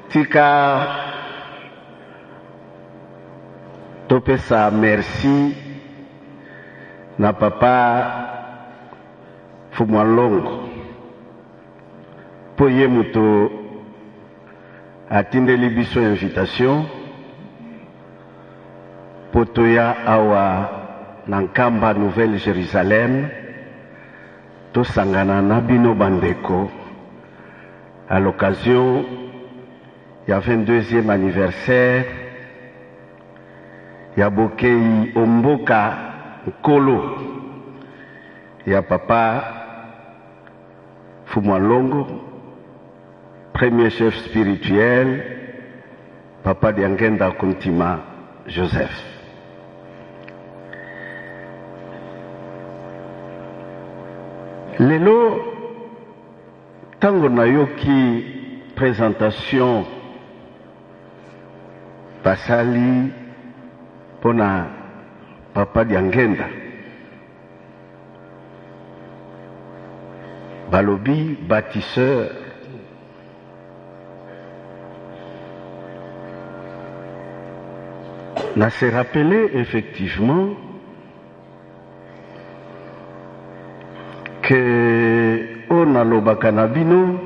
tika topesa merci na papa Fumwalongo po ye muto atindeli biso invitation po toya awa na nkamba Nouvelle Jérusalem tosangana na bino bandeko à l'occasion ya 22e anniversaire ya bokei omboka nkolo ya papa Fumwalongo, premier chef spirituel, papa Diangenda Kuntima Joseph. Lelo, tango na yoki présentation basali pona papa Diangenda. Balobi bâtisseur. On s'est rappelé effectivement que on a l'Obakanabino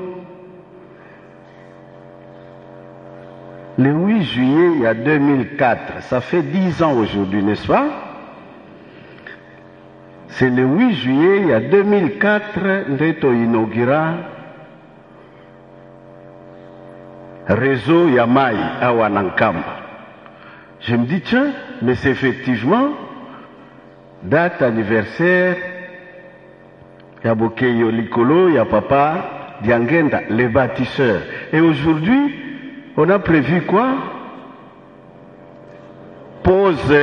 le 8 juillet il y a 2004, ça fait 10 ans aujourd'hui, n'est-ce pas? C'est le 8 juillet, il y a 2004, Ndeto inaugura réseau Yamai à Wanankamba. Je me dis, tiens, mais c'est effectivement date anniversaire, il y a Bokeyo Likolo, il y a Papa Diangenda, les bâtisseurs. Et aujourd'hui, on a prévu quoi? Pause.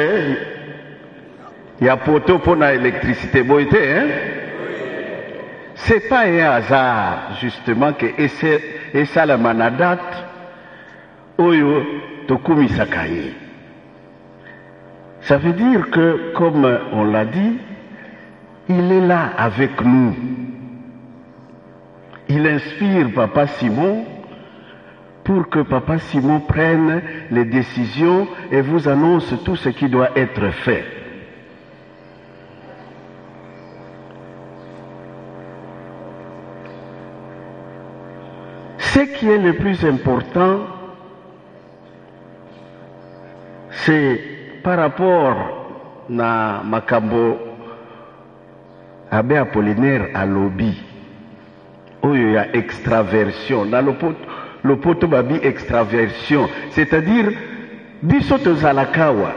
Il y a poteau pour l'électricité. Hein? C'est pas un hasard, justement, que et ça la manadat, oyo tokumi sakaye. Ça veut dire que, comme on l'a dit, il est là avec nous. Il inspire Papa Simon pour que Papa Simon prenne les décisions et vous annonce tout ce qui doit être fait. Ce qui est le plus important, c'est par rapport à Makambo Abbé Apollinaire à lobby. où il y a extraversion. Dans le poto babi extraversion, c'est-à-dire biso tozalakawa.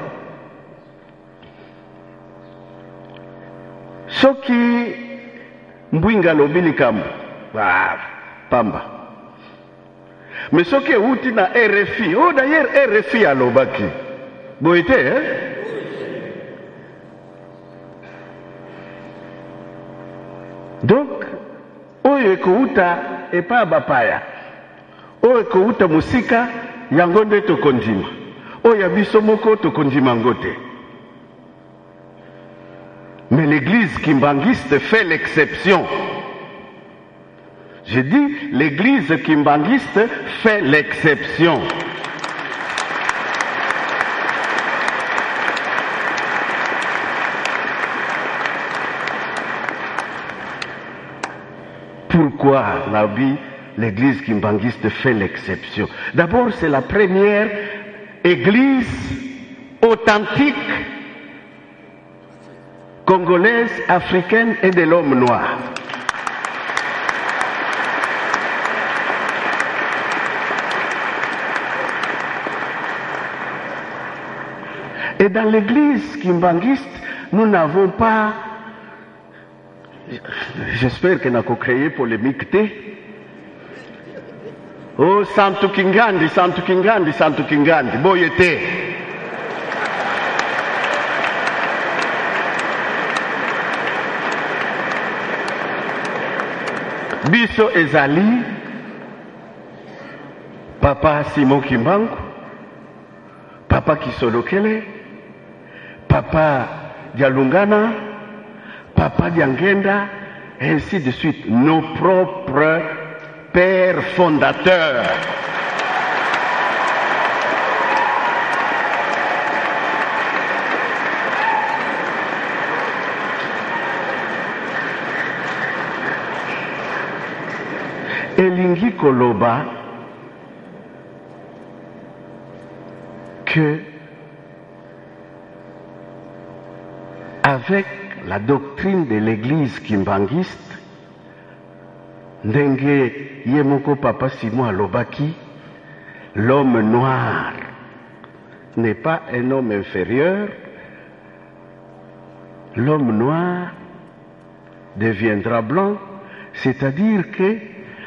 Soki mbwinga lobili kambo, pamba. Mais soki outi na RFI, oh d'ailleurs RFI a lobaki. Boite, hein? Donc, oyo ekouta epa bapaya. Oyo ekouta musika yango nde tokondima. Oyo biso moko tokondima ngote. Mais l'église kimbangiste fait l'exception. Je dis, l'église kimbangiste fait l'exception. Pourquoi, Nabi, l'église kimbangiste fait l'exception? D'abord, c'est la première église authentique congolaise, africaine et de l'homme noir. Et dans l'église kimbangiste, nous n'avons pas, j'espère que nous avons créé polémique. Oh, Santu Kingandi, Santu Kingandi, Santu Kingandi, boyete. Biso ezali, Papa Simon Kimbangu, Papa Kisolokele, Papa Dialungana, Papa Diangenda, et ainsi de suite. Nos propres pères fondateurs. Elingi Koloba que avec la doctrine de l'église kimbanguiste, ndenge yemoko papa Simon alobaki, l'homme noir n'est pas un homme inférieur, l'homme noir deviendra blanc, c'est-à-dire que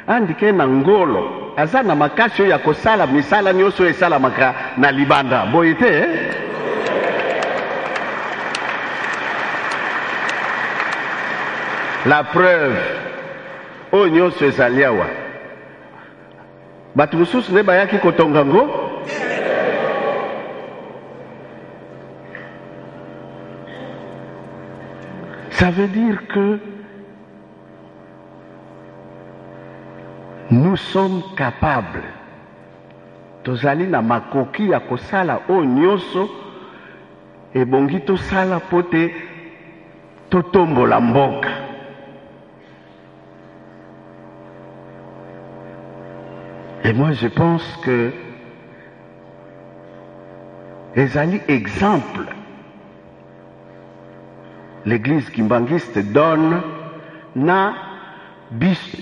andike na ngolo aza na makasi ya kosala misala nyonso esalamaka na libanda boye te la preuve oyo nyonso ezali awa bato mosusu nde bayaki kotonga ngo ça veut dire que nous sommes capables tozali na makoki ya kosala oyo nyonso ebongi tosala po te totombola mboka. Et moi je pense que ezali exemple l'église kimbanguiste donne na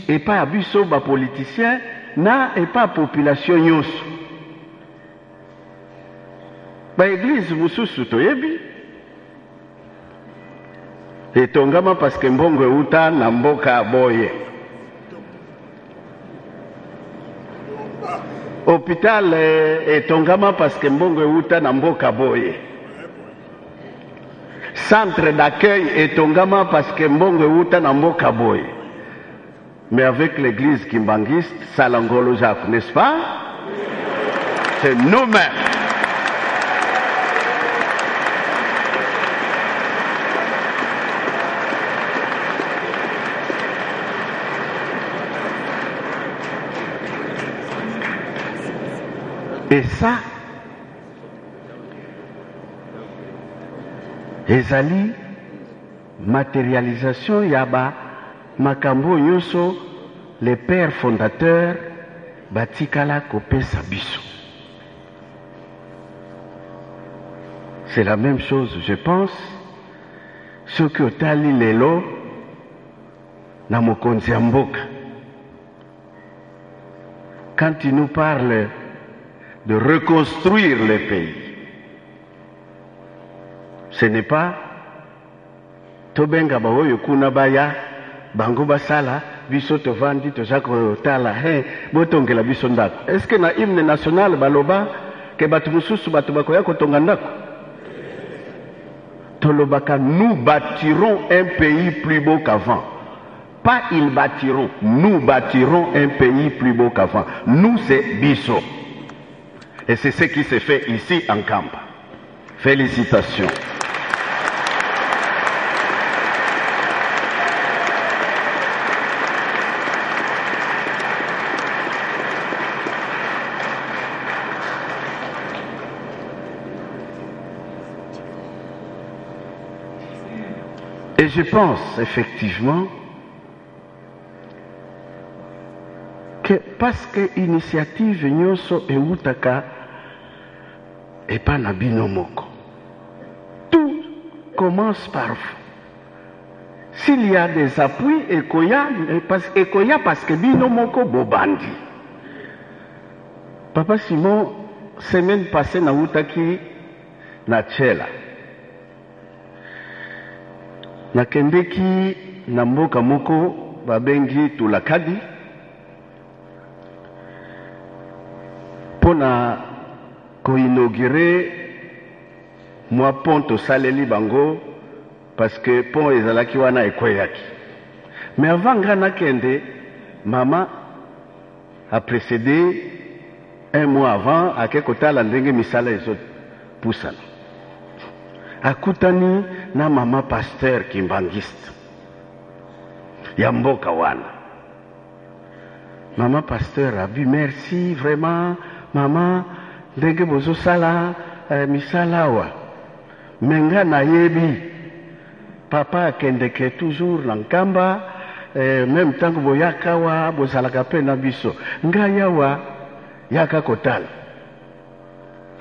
et pas biso ba politicien na et pas population nyonso ba église mususu toyebi etongama parce que mbongo euta na mboka boye hôpital etongama parce que mbongo euta na mboka boye centre d'accueil etongama parce que mbongo euta na mboka boye. Mais avec l'église kimbanguiste, Salangolo Jacques, n'est-ce pas? C'est nous-mêmes. Et ça, ezali matérialisation yaba makambo nyonso les pères fondateurs batikala kopesa biso. C'est la même chose, je pense, ce que otali lelo na mokonzi ya mboka. Quand il nous parle de reconstruire le pays, ce n'est pas tobenga baoyo kuna baya bango basala biso tovandi toza kotala botongela biso ndako. Est-ce que na hymne national baloba ke bato mosusu bato bakoya kotonga ndako? Tolobaka nous bâtirons un pays plus beau qu'avant. Pas ils bâtiront, nous bâtirons un pays plus beau qu'avant. Nous c'est biso. Et c'est ce qui s'est fait ici en Kamba. Félicitations. Et je pense effectivement que parce que l'initiative nyonso eutaka et pas na bino moko. Tout commence par vous. S'il y a des appuis, ekoya parce que bino moko bobandi. Papa Simon, semaine passée na utaki na Tchela. Nakendeki na mboka moko babengi Tulakadi pona koinaugurer moi pont tosaleli bango parce que pont ezalaki wana ekweyaki. Mais avant nga nakende, maman a précédé un mois avant ake kotala ndenge misala ezopusana. Akutani na mama pasteur kimbangiste ya mboka wana Maman pasteur a vu, merci vraiment, maman, ndenge bozo sala, misala wa. Menga na yebi, papa akendeke toujours nankamba, même tant que boyaka wa, bozalaka pe na biso. Nga yawa, yaka kotal.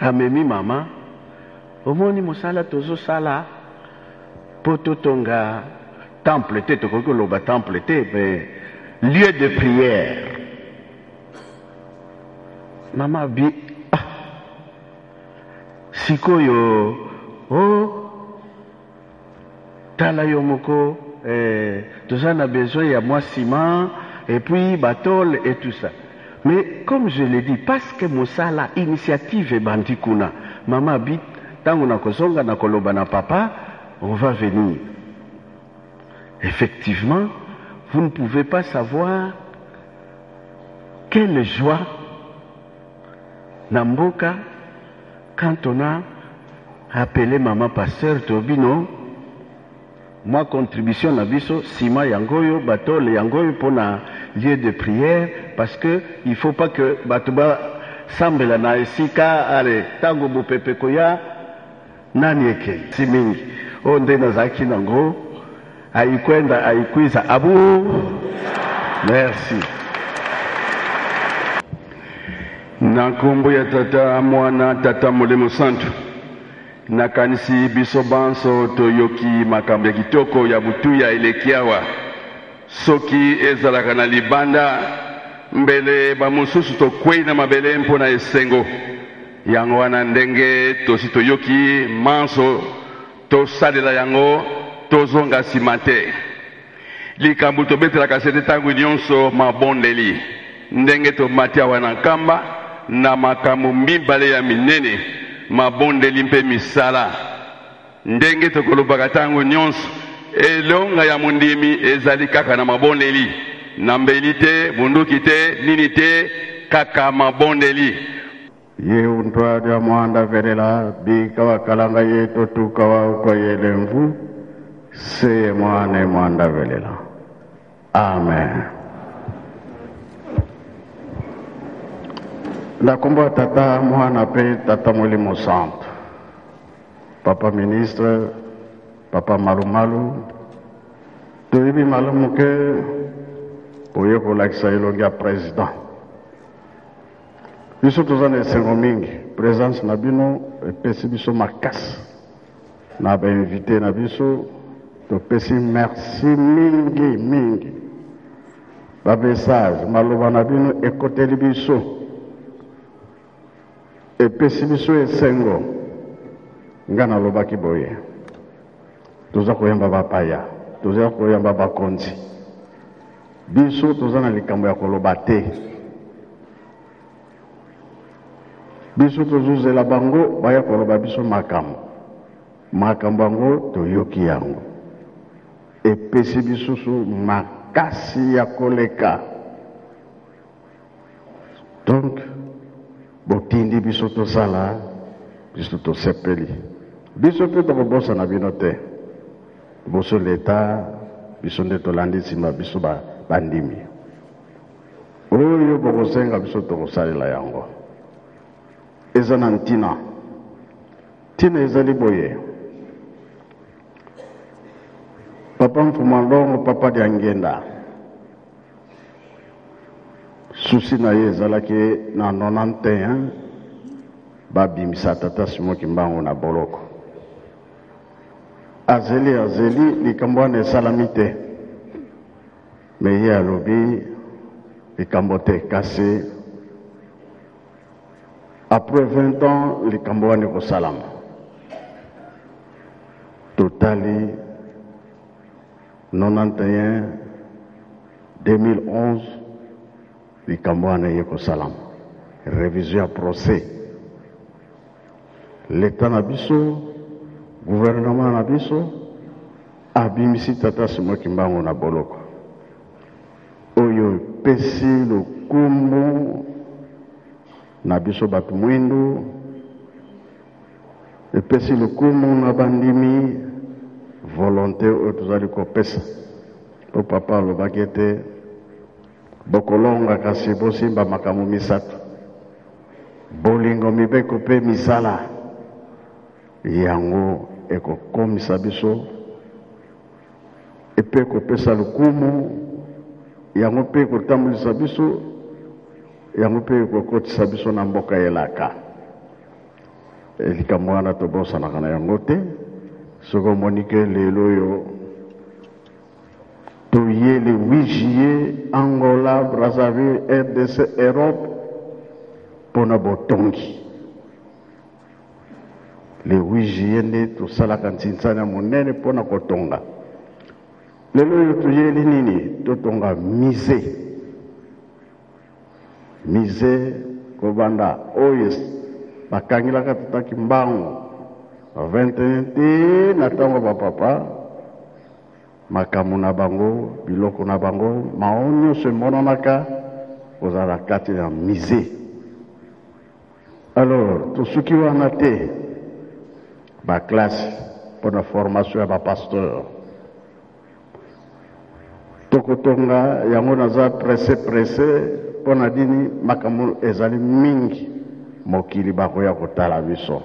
Amemi mama, omoni mosala tozo sala, poto tonga, temple te, tokoko loba temple te, mais lieu de prière. Mama bi, sikoyo, tala yo moko, tout ça a besoin, il y a moi ciment, et puis batole et tout ça. Mais comme je l'ai dit, parce que mosala initiative est bandikuna, mama bi, tango na kozonga na koloba na papa, on va venir. Effectivement, vous ne pouvez pas savoir quelle joie Namboka quand on a appelé maman pasteur Tobino, moi contribution nabiso sima yangoyo batole yangoyo pour na lieu de prière parce que il faut pas que batuba sambela na esika ale tango bopepe koya nani eke simingi onde nazaki nango aikwenda aikwiza abu. Merci. Na nkombo ya tata mwana tata molemo santu nakanisi biso banso toyoki makambo ya kitoko ya butu ya elekiawa soki ezalaka na libanda mbele bamosusu tokwei na mabele mpo na esengo yango wana ndenge tosi toyoki manso tosalela yango tozonga nsima te likambo tobetelaka sete ntango nyonso mabondeli ndenge tomati awa na nkamba na makambo mibale ya minene mabondeli mpe misala ndenge tokolobaka ntango nyonso elonga ya mondimi ezali kaka na mabondeli na mbeli te bunduki te nini te kaka mabondeli ye untwadi ya mwanda velela bika wakalanga ye totuka wa ukoyele mvu seye mwane mwanda velela. Amen. Nakomba tata mwana pe tata molimo santo, papa ministre, papa malumalu, toyibi malumu ke oye kolakisa elongi ya président. Biso toza na esengo mingi, présence na bino epesi biso makasi. Na ba invité na biso topesi merci mingi. Ba message maloba na bino ekoteli biso. Epesi biso esengo ngana lobaki boye toza koyamba bapaya toza koyamba bakonzi biso toza na likambo ya koloba te biso tozozela bango baya koloba biso makambo yango toyoki yango epesi biso makasi ya koleka donc botindi biso tosala biso tosepeli biso mpe tokobosa na bino te boso leta biso nde tolandi nsima biso bandimi oyo bokosenga biso tokosalela yango eza na ntina ezali boye papa mfumandongo papa dia ngenda susi na ye ezalaki na 91 babimisa tata Simoki Mbangu na boloko azeli likambo wana esalami te me ye alobi likambo te kasi après 20 ans likambo wana ekosalama totali 91 2011 likambo wana ekosalama révision ya procès l'état na biso gouvernement na biso abimisi tata Simoki Mbangu na boloko oyo epesi lokumu na biso bato mwindu epesi lokumu na bandimi volonté oyo tozali kopesa po papa alobaki ete bokolonga kasi bosimba makambo misato bolingo mibeko pe misala yango ekokomisa biso epe kopesa lukumu yango pe kotambulisa biso yango pe kokotisa biso na mboka elaka likambo wana tobosanaka na yango te soki omoni ke lelo oyo toye le 8 juillet Angola, Brazzaville, RDC, Europe mpona botongi le 8 juillet nde tosalaka ntinsani ya monene mpona kotonga lelo oyo toyeli nini totonga mise kobanda oyo bakangilaka tutaki mbango 21 te na ntango bapapa makambo na bango biloko na bango mao nyonso emonanaka kozala kati ya mise. Alors tosuki wana te baklasse mpona formation ya bapasteur tokotonga yango naza presse mpona dini makambo ezali mingi mokili bakoya kotala biso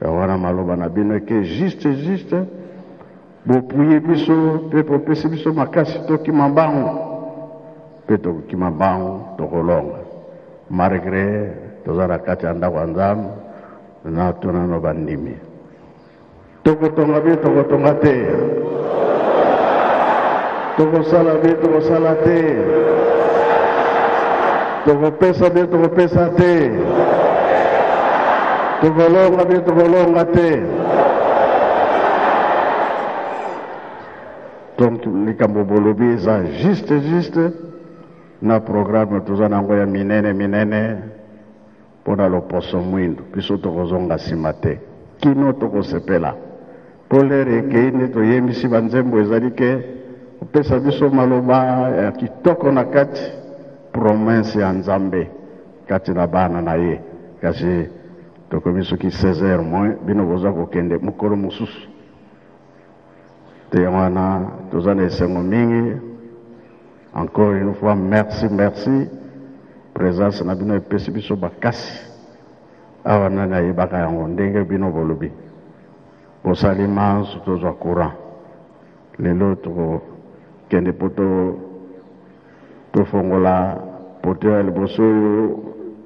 wana maloba na bino eke juste bopuye biso mpe popesi biso makasi tokima mbango mpe tokokima mbango tokolonga malgré toza na kati ya ndako ya nzambe na tunano bandimi tokotonga bie tokotonga te tokosala bie tokosala te tokopesa bie tokopesa te tokolonga bie tokolonga te. Donc likambo bolobi eza juste na programme toza nango ya minene mpona loposo mwindu biso tokozonga nsima te kino tokosepela mpo lere ekei nde toyembisi banzembo ezali ke kopesa biso maloba ya kitoko na kati promese ya nzambe kati na bana na ye kasi tokomi soki 16h moins bino boza kokende mokolo mosusu te wana toza na esengo mingi. Encore une fois merci présence na bino epesi biso bakasi awa nani ayebaka yango ndenge bino bolobi bosali manso tozwa courant lelo tokokende po tofongola poto ya liboso oyo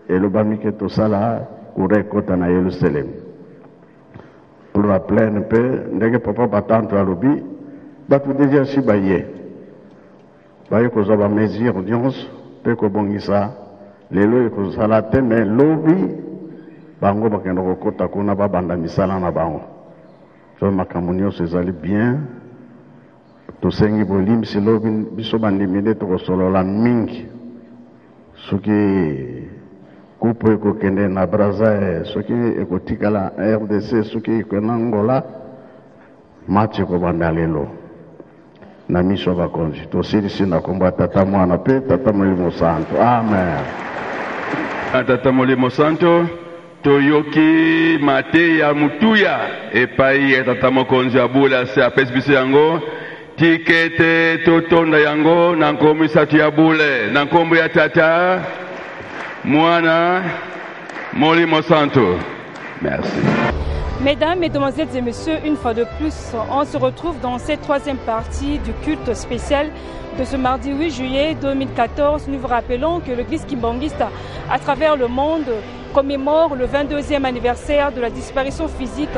elobami ke tosala courant ekota na Yerusalem pour la plaine mpe ndenge papa batanto alobi bato deja si baye kozwa bamesure nyonso mpe kobongisa lelo ekozala te me lobi bango bakende kokota kuna babanda misala na bango so makambo nyonso ezali bien tosengi bolimbisi lobi biso bandimi nde tokosolola mingi soki kupu ekokende na Braza soki ekotikala RDC soki ekokende na Angola match ekobanda lelo na miso bakonzi tosilisi na kombo ya tata mwana pe tata molimo santo amen. Tata molimo santo toyoki mate ya mutuya epai ya tata mokonzi abula se apesi biso yango tikete totonda yango na nkombo misato ya bule na nkombo ya tata mwana molimo santo. Merci. Mesdames, Mesdemoiselles et Messieurs, une fois de plus, on se retrouve dans cette troisième partie du culte spécial de ce mardi 8 juillet 2014. Nous vous rappelons que l'Église kimbangiste à travers le monde commémore le 22e anniversaire de la disparition physique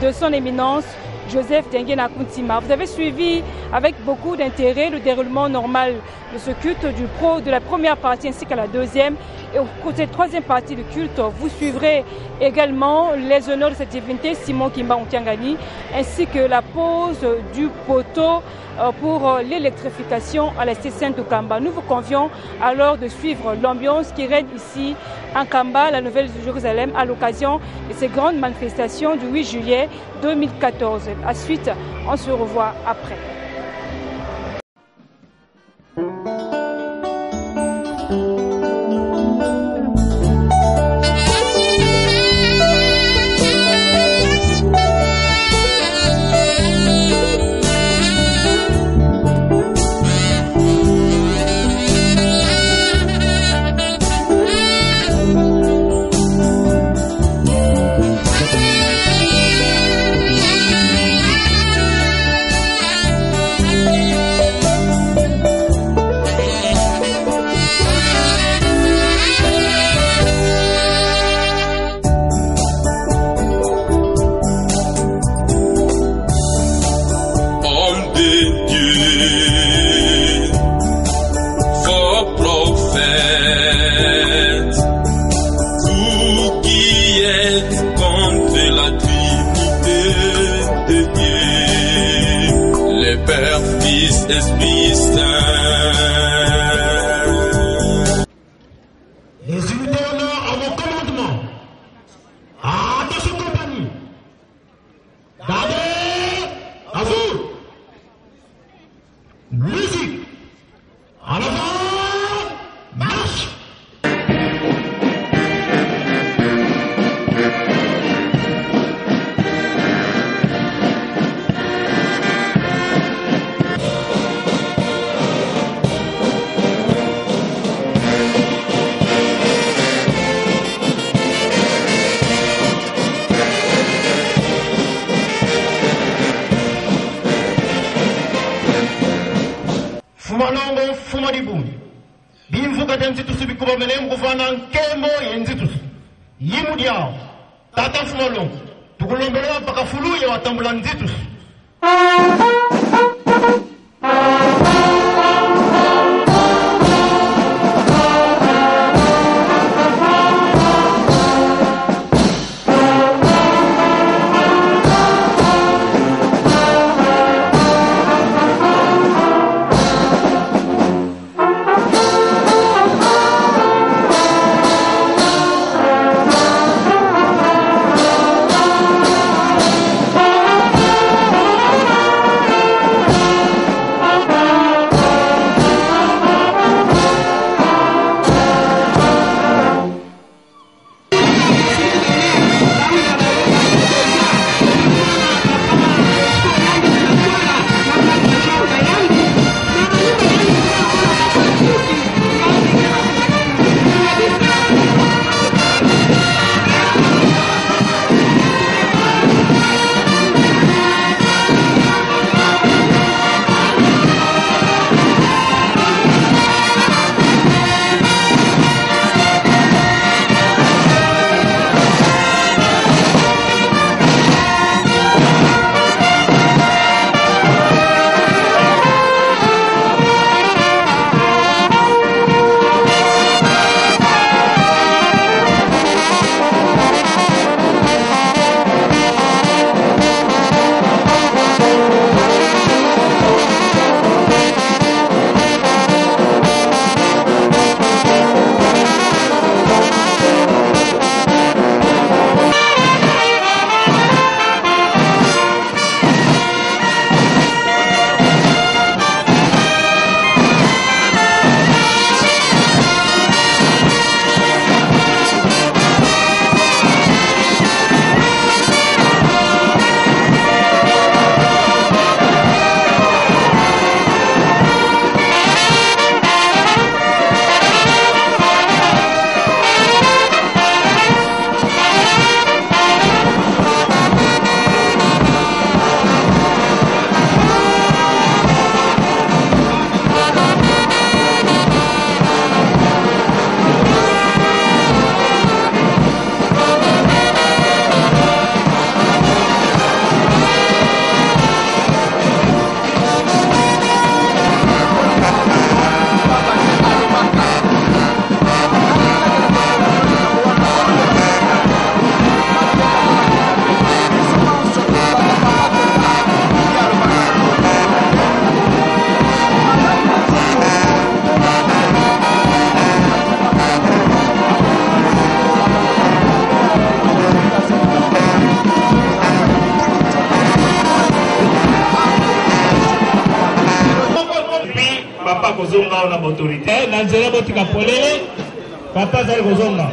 de son éminence Joseph Dengue Nakuntima. Vous avez suivi avec beaucoup d'intérêt le déroulement normal de ce culte de la première partie ainsi qu'à la deuxième. Et au cours de cette troisième partie du culte, vous suivrez également les honneurs de cette divinité Simon Kimba Ontiangani ainsi que la pose du poteau pour l'électrification à la station de Kamba. Nous vous convions alors de suivre l'ambiance qui règne ici en Kamba, la Nouvelle-Jérusalem, à l'occasion de ces grandes manifestations du 8 juillet 2014. À suite, on se revoit après. peace, there's peace there. Les unités honneurs à mon commandement. Attention compagnie. Gardez à vous. Musique. En avant. Marche. Fumalongo fumadibuni bimvuka tenzitusu bikuba melem kufana nkemo yenzitusu yimu diao tata fumalongo tukulombelewa mpaka fulu ya watambula nzitusu. kozonga on a autorité na nzela botika polele papa zali kozonga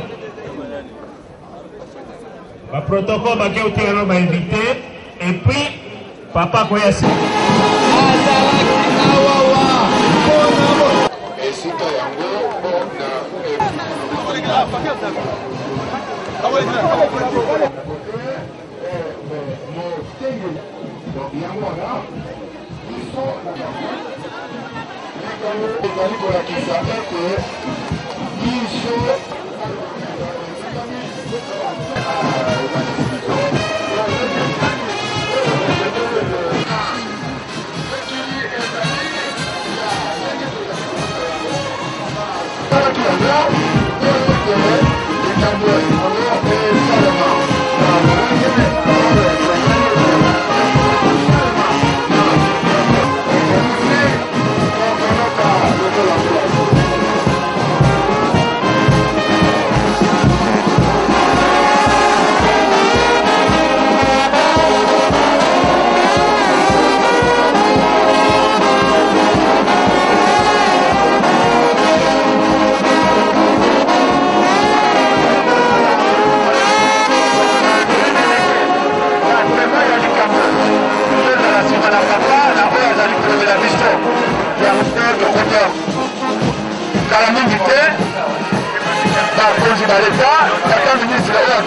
ba protocole ba ke utela ba invité et puis papa koya si esika yango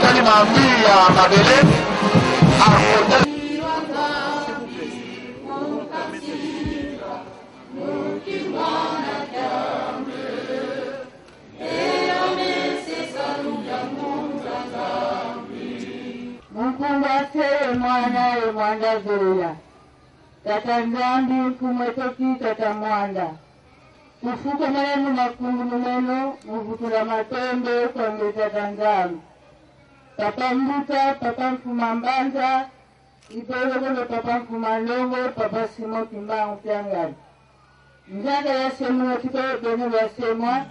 atali mambi ya mabele akota Mkungate mwana e mwanda zola tata nzambi kumwetoki tata mwanda tufuke maneno makungu mumeno muvutula matembe kwange tata nzambi papa mbuta papa mfuma mbanza ipelekolo papa mfuma longo papa simo kimbangu pyangani nzanga yasemwa tiko bene yasemwa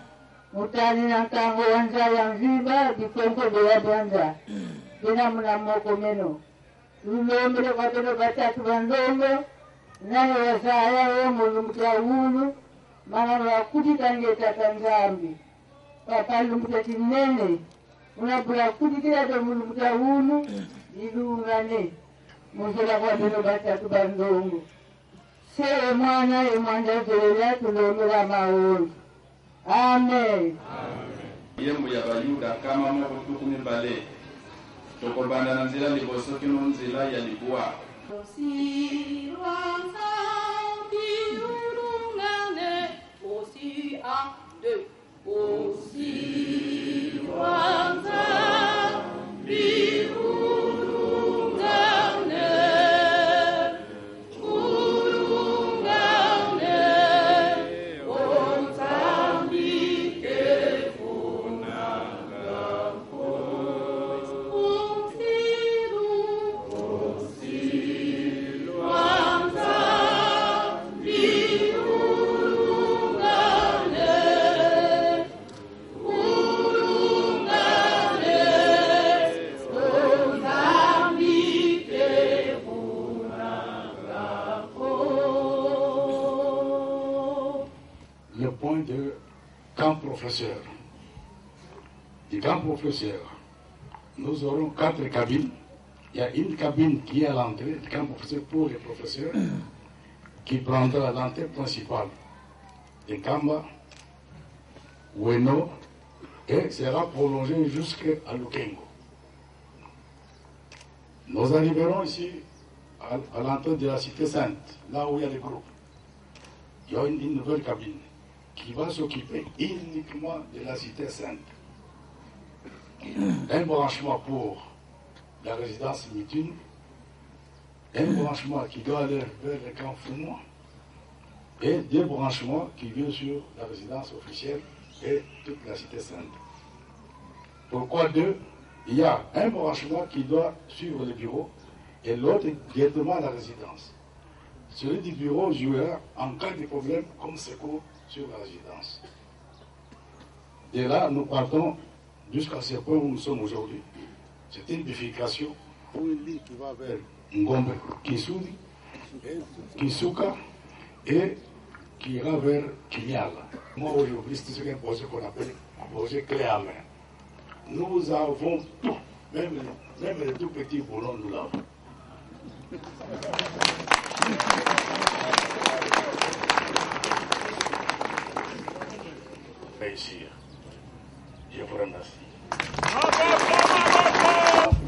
mutani na nkango wanza ya mviva bikonko beya bwanza bena muna moko meno lulombele kwa beno batatu banzongo naye wasaya wo mulumbuta wulu mana wakudikange tata nzambi papa lumbuta tinene unabula kudikira do mulumbuta wulu ilungane muzela kwa beno batatu banzongo sewe mwana e mwanda zola tulombela maulu amen yembo ya bayuda kama moko tukuni bale tokobanda na nzela liboso kino nzela ya likuwa Du camp professeur, nous aurons 4 cabines. Il y a une cabine qui est à l'entrée du camp professeur pour les professeurs, qui prendra l'entrée principale de Kamba, Weno, et sera prolongée jusqu'à Lukengo. Nous arriverons ici à l'entrée de la Cité Sainte, là où il y a les groupes. Il y a une nouvelle cabine qui va s'occuper uniquement de la Cité Sainte. Un branchement pour la résidence Mitune, un branchement qui doit aller vers le camp Foumois, et 2 branchements qui viennent sur la résidence officielle et toute la Cité Sainte. Pourquoi 2? Il y a un branchement qui doit suivre le bureau et l'autre directement à la résidence. Celui du bureau jouera en cas de problème comme secours sur la résidence. De là, nous partons jusqu'à ce point où nous sommes aujourd'hui. C'est une bifurcation pour une ligne qui va vers Ngombe, Kisudi, Kisuka et qui ira vers Kinyala. Moi, aujourd'hui, c'est un projet qu'on appelle un projet clé à main. Nous avons tout, même les tout petits boulons, nous l'avons. Réussir. Je vous remercie.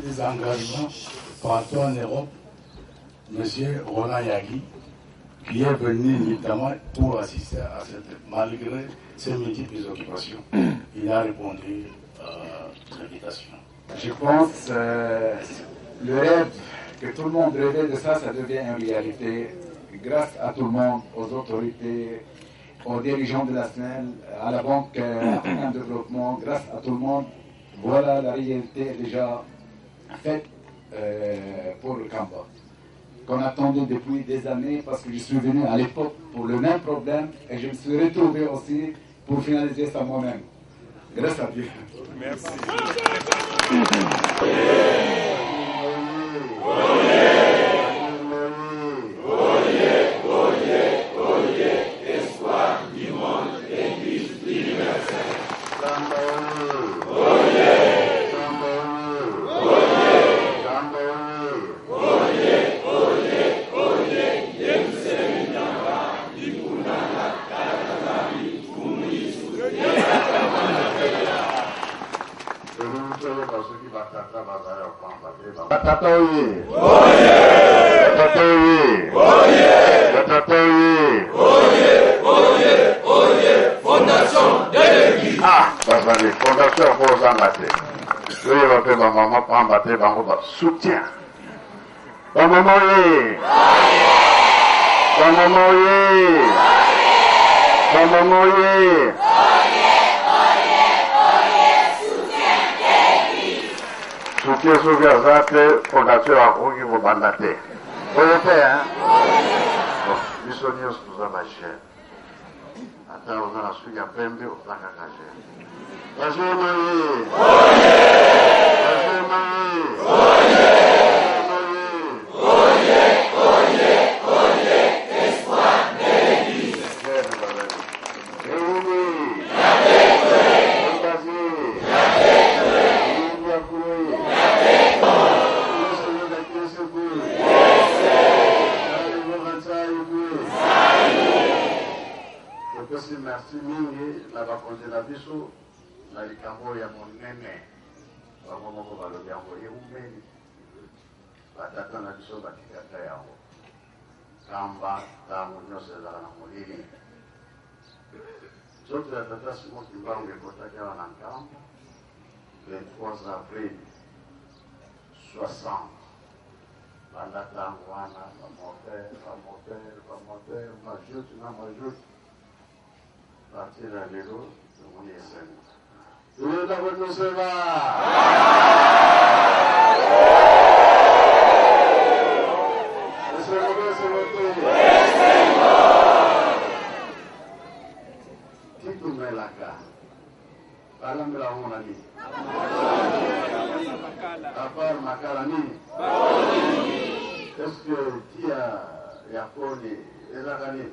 Les engagements partout en Europe, M. Roland Yagui, qui est venu notamment pour assister à cette, malgré ses multiples occupations, il a répondu à l'invitation. Je pense le rêve que tout le monde rêvait de ça devient une réalité grâce à tout le monde, aux autorités, aux dirigeants de la SNEL, à la Banque africaine de développement, grâce à tout le monde. Voilà la réalité déjà faite pour le Kamba, qu'on attendait depuis des années, parce que je suis venu à l'époque pour le même problème et je me suis retrouvé aussi pour finaliser ça moi-même. Grâce à Dieu. Merci. Batata oye! Batata oye! Batata oye! Fondation de l'Église! Ah, bazali, fondation pour s'engager. Oui, on va faire ma maman pour embattre, soutien. Ma maman oye! Ma maman oye! Ma maman oye! Soutien sur Gazate, fondation à Rogi Vobandate. Vous le faites, hein? Bon, nous sommes tous à ma chaîne. Attends, on a la suite à Pembe, on a la cagée. Bonjour, Marie! Bonjour, Marie! Espoir de l'Église! Merci mingi na bakonzi na biso na likambo ya monene bango moko balobi yango eumeli batata na biso batikata yango kamba ntango nyonso ezala na molili nzoto ya tata Simon Kimbangu ekotaki awa na nkambo 23 avril 60 banda ntango wana bamoteur majoute na majoute partir à l'élo, on est seul. Vous voulez d'abord nous sauver? Qui te met la carte? Parlons de la Honani. À part Macarani. Est-ce que qui a Yaponi et Zagani?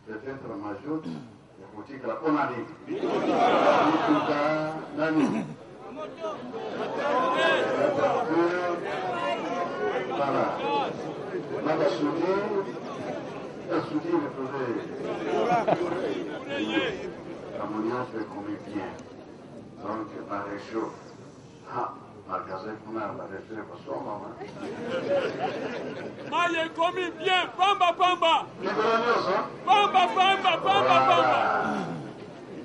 Peut-être ma joute, la boutique la Onani. Nani. Voilà. La soutien le projet. La mounion fait comme bien. Donc, ma réchauffe. Ah. Marcasé pour la réchauffe pour soi, maman. Maille commis bien, pamba. Pamba.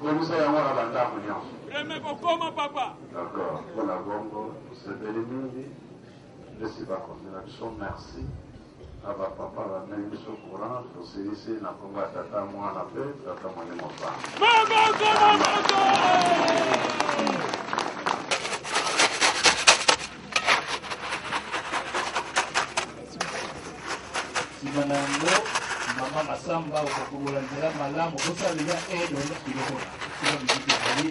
Comme ça, on va la bande mounion. Mais comment, papa? D'accord. Pour la bongo, c'est Bélimini. Laissez pas continuer. Merci. Ah bah papa la même chose courant, c'est ici na konga tata moi na paix, tata moi ne m'en pas. Simanango mama Masamba ukakubola nzira malamu kusalira edo kidogo. Sio mziki hali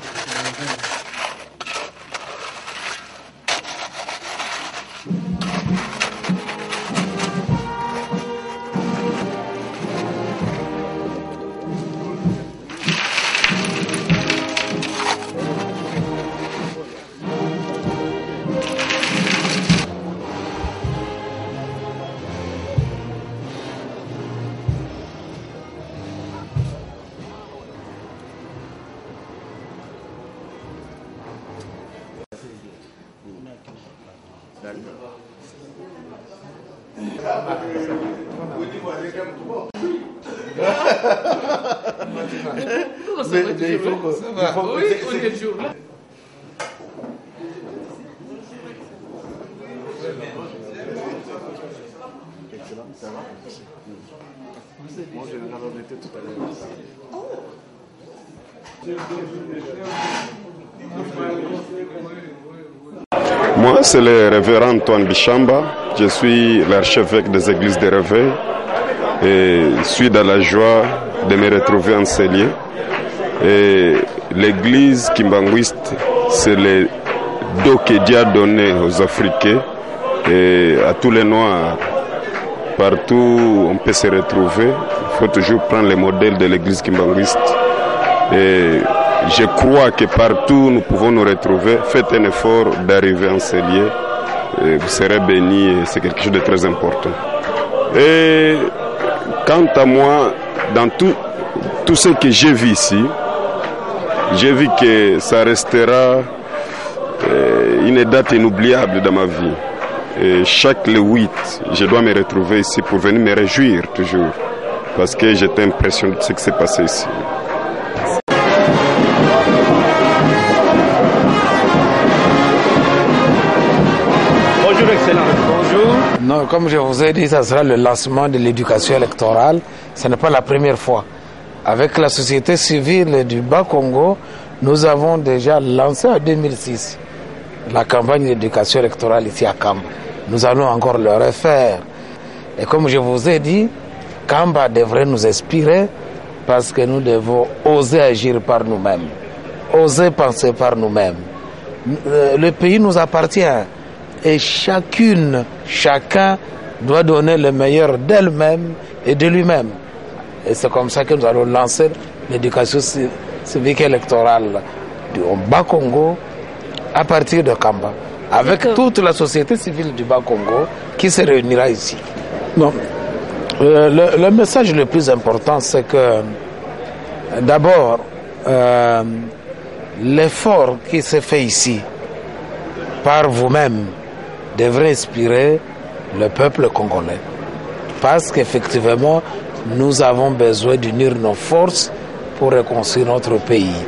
Mais il faut que... Oui, on est toujours là. Ça va? Moi, je l'ai invité tout à l'heure. Moi, c'est le révérend Antoine Bichamba. Je suis l'archevêque des églises de Réveil et je suis dans la joie de me retrouver en ces lieux. Et l'église kimbanguiste, c'est le dos que Dieu a donné aux Africains et à tous les Noirs. Partout où on peut se retrouver, il faut toujours prendre le modèle de l'église kimbanguiste. Et je crois que partout où nous pouvons nous retrouver, faites un effort d'arriver en ces lieux. Et vous serez bénis et c'est quelque chose de très important. Et quant à moi, dans tout ce que j'ai vu ici, j'ai vu que ça restera une date inoubliable dans ma vie. Et chaque le 8, je dois me retrouver ici pour venir me réjouir toujours. Parce que j'étais impressionné de ce qui s'est passé ici. Bonjour, Excellence. Bonjour. Non, comme je vous ai dit, ça sera le lancement de l'éducation électorale. Ce n'est pas la première fois. Avec la société civile du Bas-Congo, nous avons déjà lancé en 2006 la campagne d'éducation électorale ici à Kamba. Nous allons encore le refaire. Et comme je vous ai dit, Kamba devrait nous inspirer parce que nous devons oser agir par nous-mêmes, oser penser par nous-mêmes. Le pays nous appartient et chacun doit donner le meilleur d'elle-même et de lui-même. Et c'est comme ça que nous allons lancer l'éducation civique électorale du Bas-Congo à partir de Kamba, avec toute la société civile du Bas-Congo qui se réunira ici. Non. Le message le plus important, c'est que d'abord, l'effort qui se fait ici par vous-même devrait inspirer le peuple congolais. Parce qu'effectivement, nous avons besoin d'unir nos forces pour reconstruire notre pays.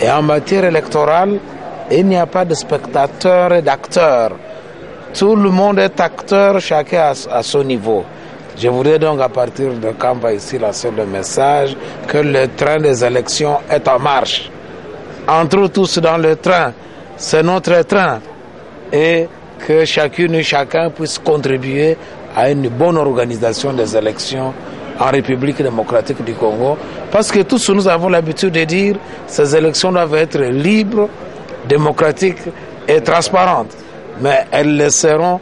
Et en matière électorale, il n'y a pas de spectateurs et d'acteurs. Tout le monde est acteur, chacun à son niveau. Je voudrais donc à partir de Kamba ici lancer le message que le train des élections est en marche. Entrons tous dans le train, c'est notre train. Et que chacune et chacun puisse contribuer à une bonne organisation des élections en République démocratique du Congo. Parce que tous nous avons l'habitude de dire ces élections doivent être libres, démocratiques et transparentes. Mais elles le seront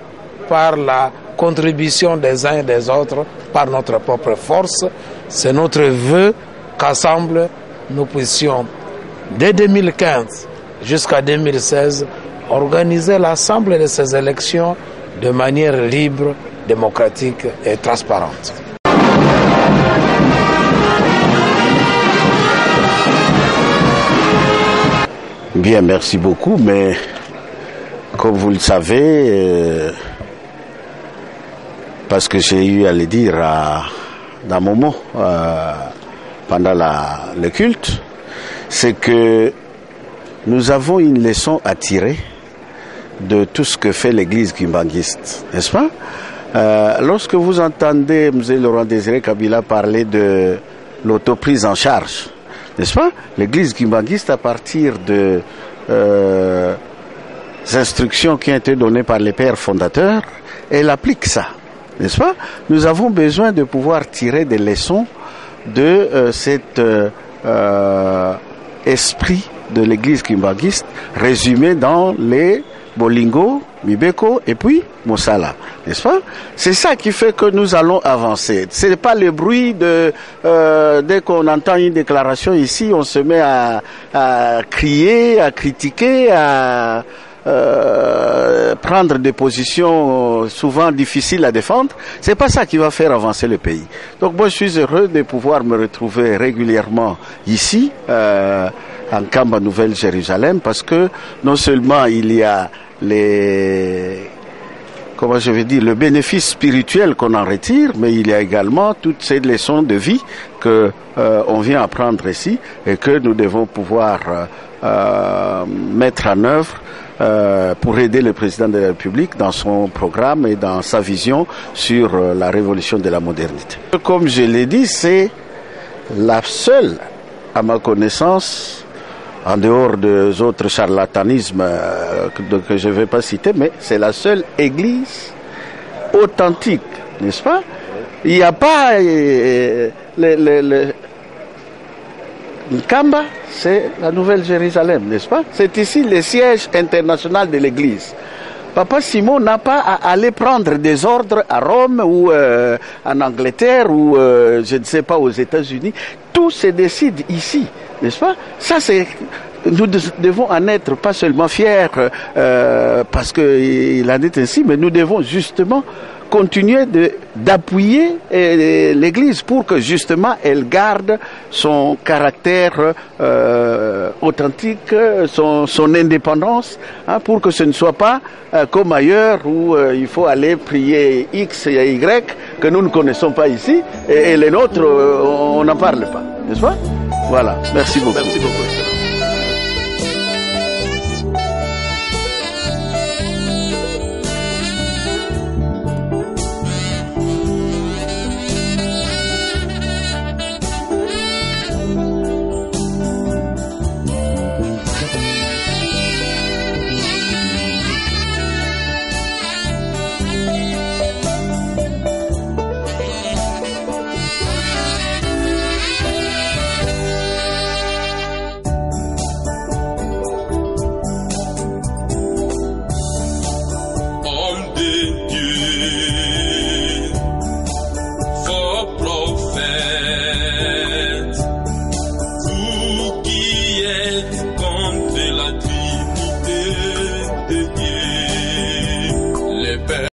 par la contribution des uns et des autres, par notre propre force. C'est notre vœu qu'ensemble nous puissions, dès 2015 jusqu'à 2016, organiser l'ensemble de ces élections de manière libre, démocratique et transparente. Bien, merci beaucoup, mais comme vous le savez, parce que j'ai eu à le dire dans mon mot pendant le culte, c'est que nous avons une leçon à tirer de tout ce que fait l'église kimbanguiste, n'est-ce pas? Lorsque vous entendez M. Laurent Désiré Kabila parler de l'autoprise en charge, n'est-ce pas? L'église kimbanguiste, à partir de instructions qui ont été données par les pères fondateurs, elle applique ça, n'est-ce pas? Nous avons besoin de pouvoir tirer des leçons de cet esprit de l'église kimbanguiste résumé dans les Bolingo, Mibeko et puis Mosala, n'est-ce pas? C'est ça qui fait que nous allons avancer. Ce n'est pas le bruit de dès qu'on entend une déclaration ici, on se met à crier, à critiquer, à prendre des positions souvent difficiles à défendre. C'est pas ça qui va faire avancer le pays. Donc moi je suis heureux de pouvoir me retrouver régulièrement ici en Kamba Nouvelle-Jérusalem, parce que non seulement il y a comment je vais dire, le bénéfice spirituel qu'on en retire, mais il y a également toutes ces leçons de vie que on vient apprendre ici et que nous devons pouvoir mettre en œuvre pour aider le président de la République dans son programme et dans sa vision sur la révolution de la modernité. Comme je l'ai dit, c'est la seule, à ma connaissance, en dehors des autres charlatanismes que je ne vais pas citer, mais c'est la seule église authentique, n'est-ce pas? Il n'y a pas le Nkamba, c'est la Nouvelle-Jérusalem, n'est-ce pas? C'est ici le siège international de l'église. Papa Simon n'a pas à aller prendre des ordres à Rome ou en Angleterre ou je ne sais pas aux États-Unis. Tout se décide ici, n'est-ce pas? Ça, c'est, nous devons en être pas seulement fiers parce qu'il en est ainsi, mais nous devons justement continuer d'appuyer l'Église pour que justement elle garde son caractère authentique, son indépendance, hein, pour que ce ne soit pas comme ailleurs où il faut aller prier X et Y que nous ne connaissons pas ici et les nôtres on n'en parle pas, n'est-ce pas? Voilà, merci beaucoup. Merci beaucoup.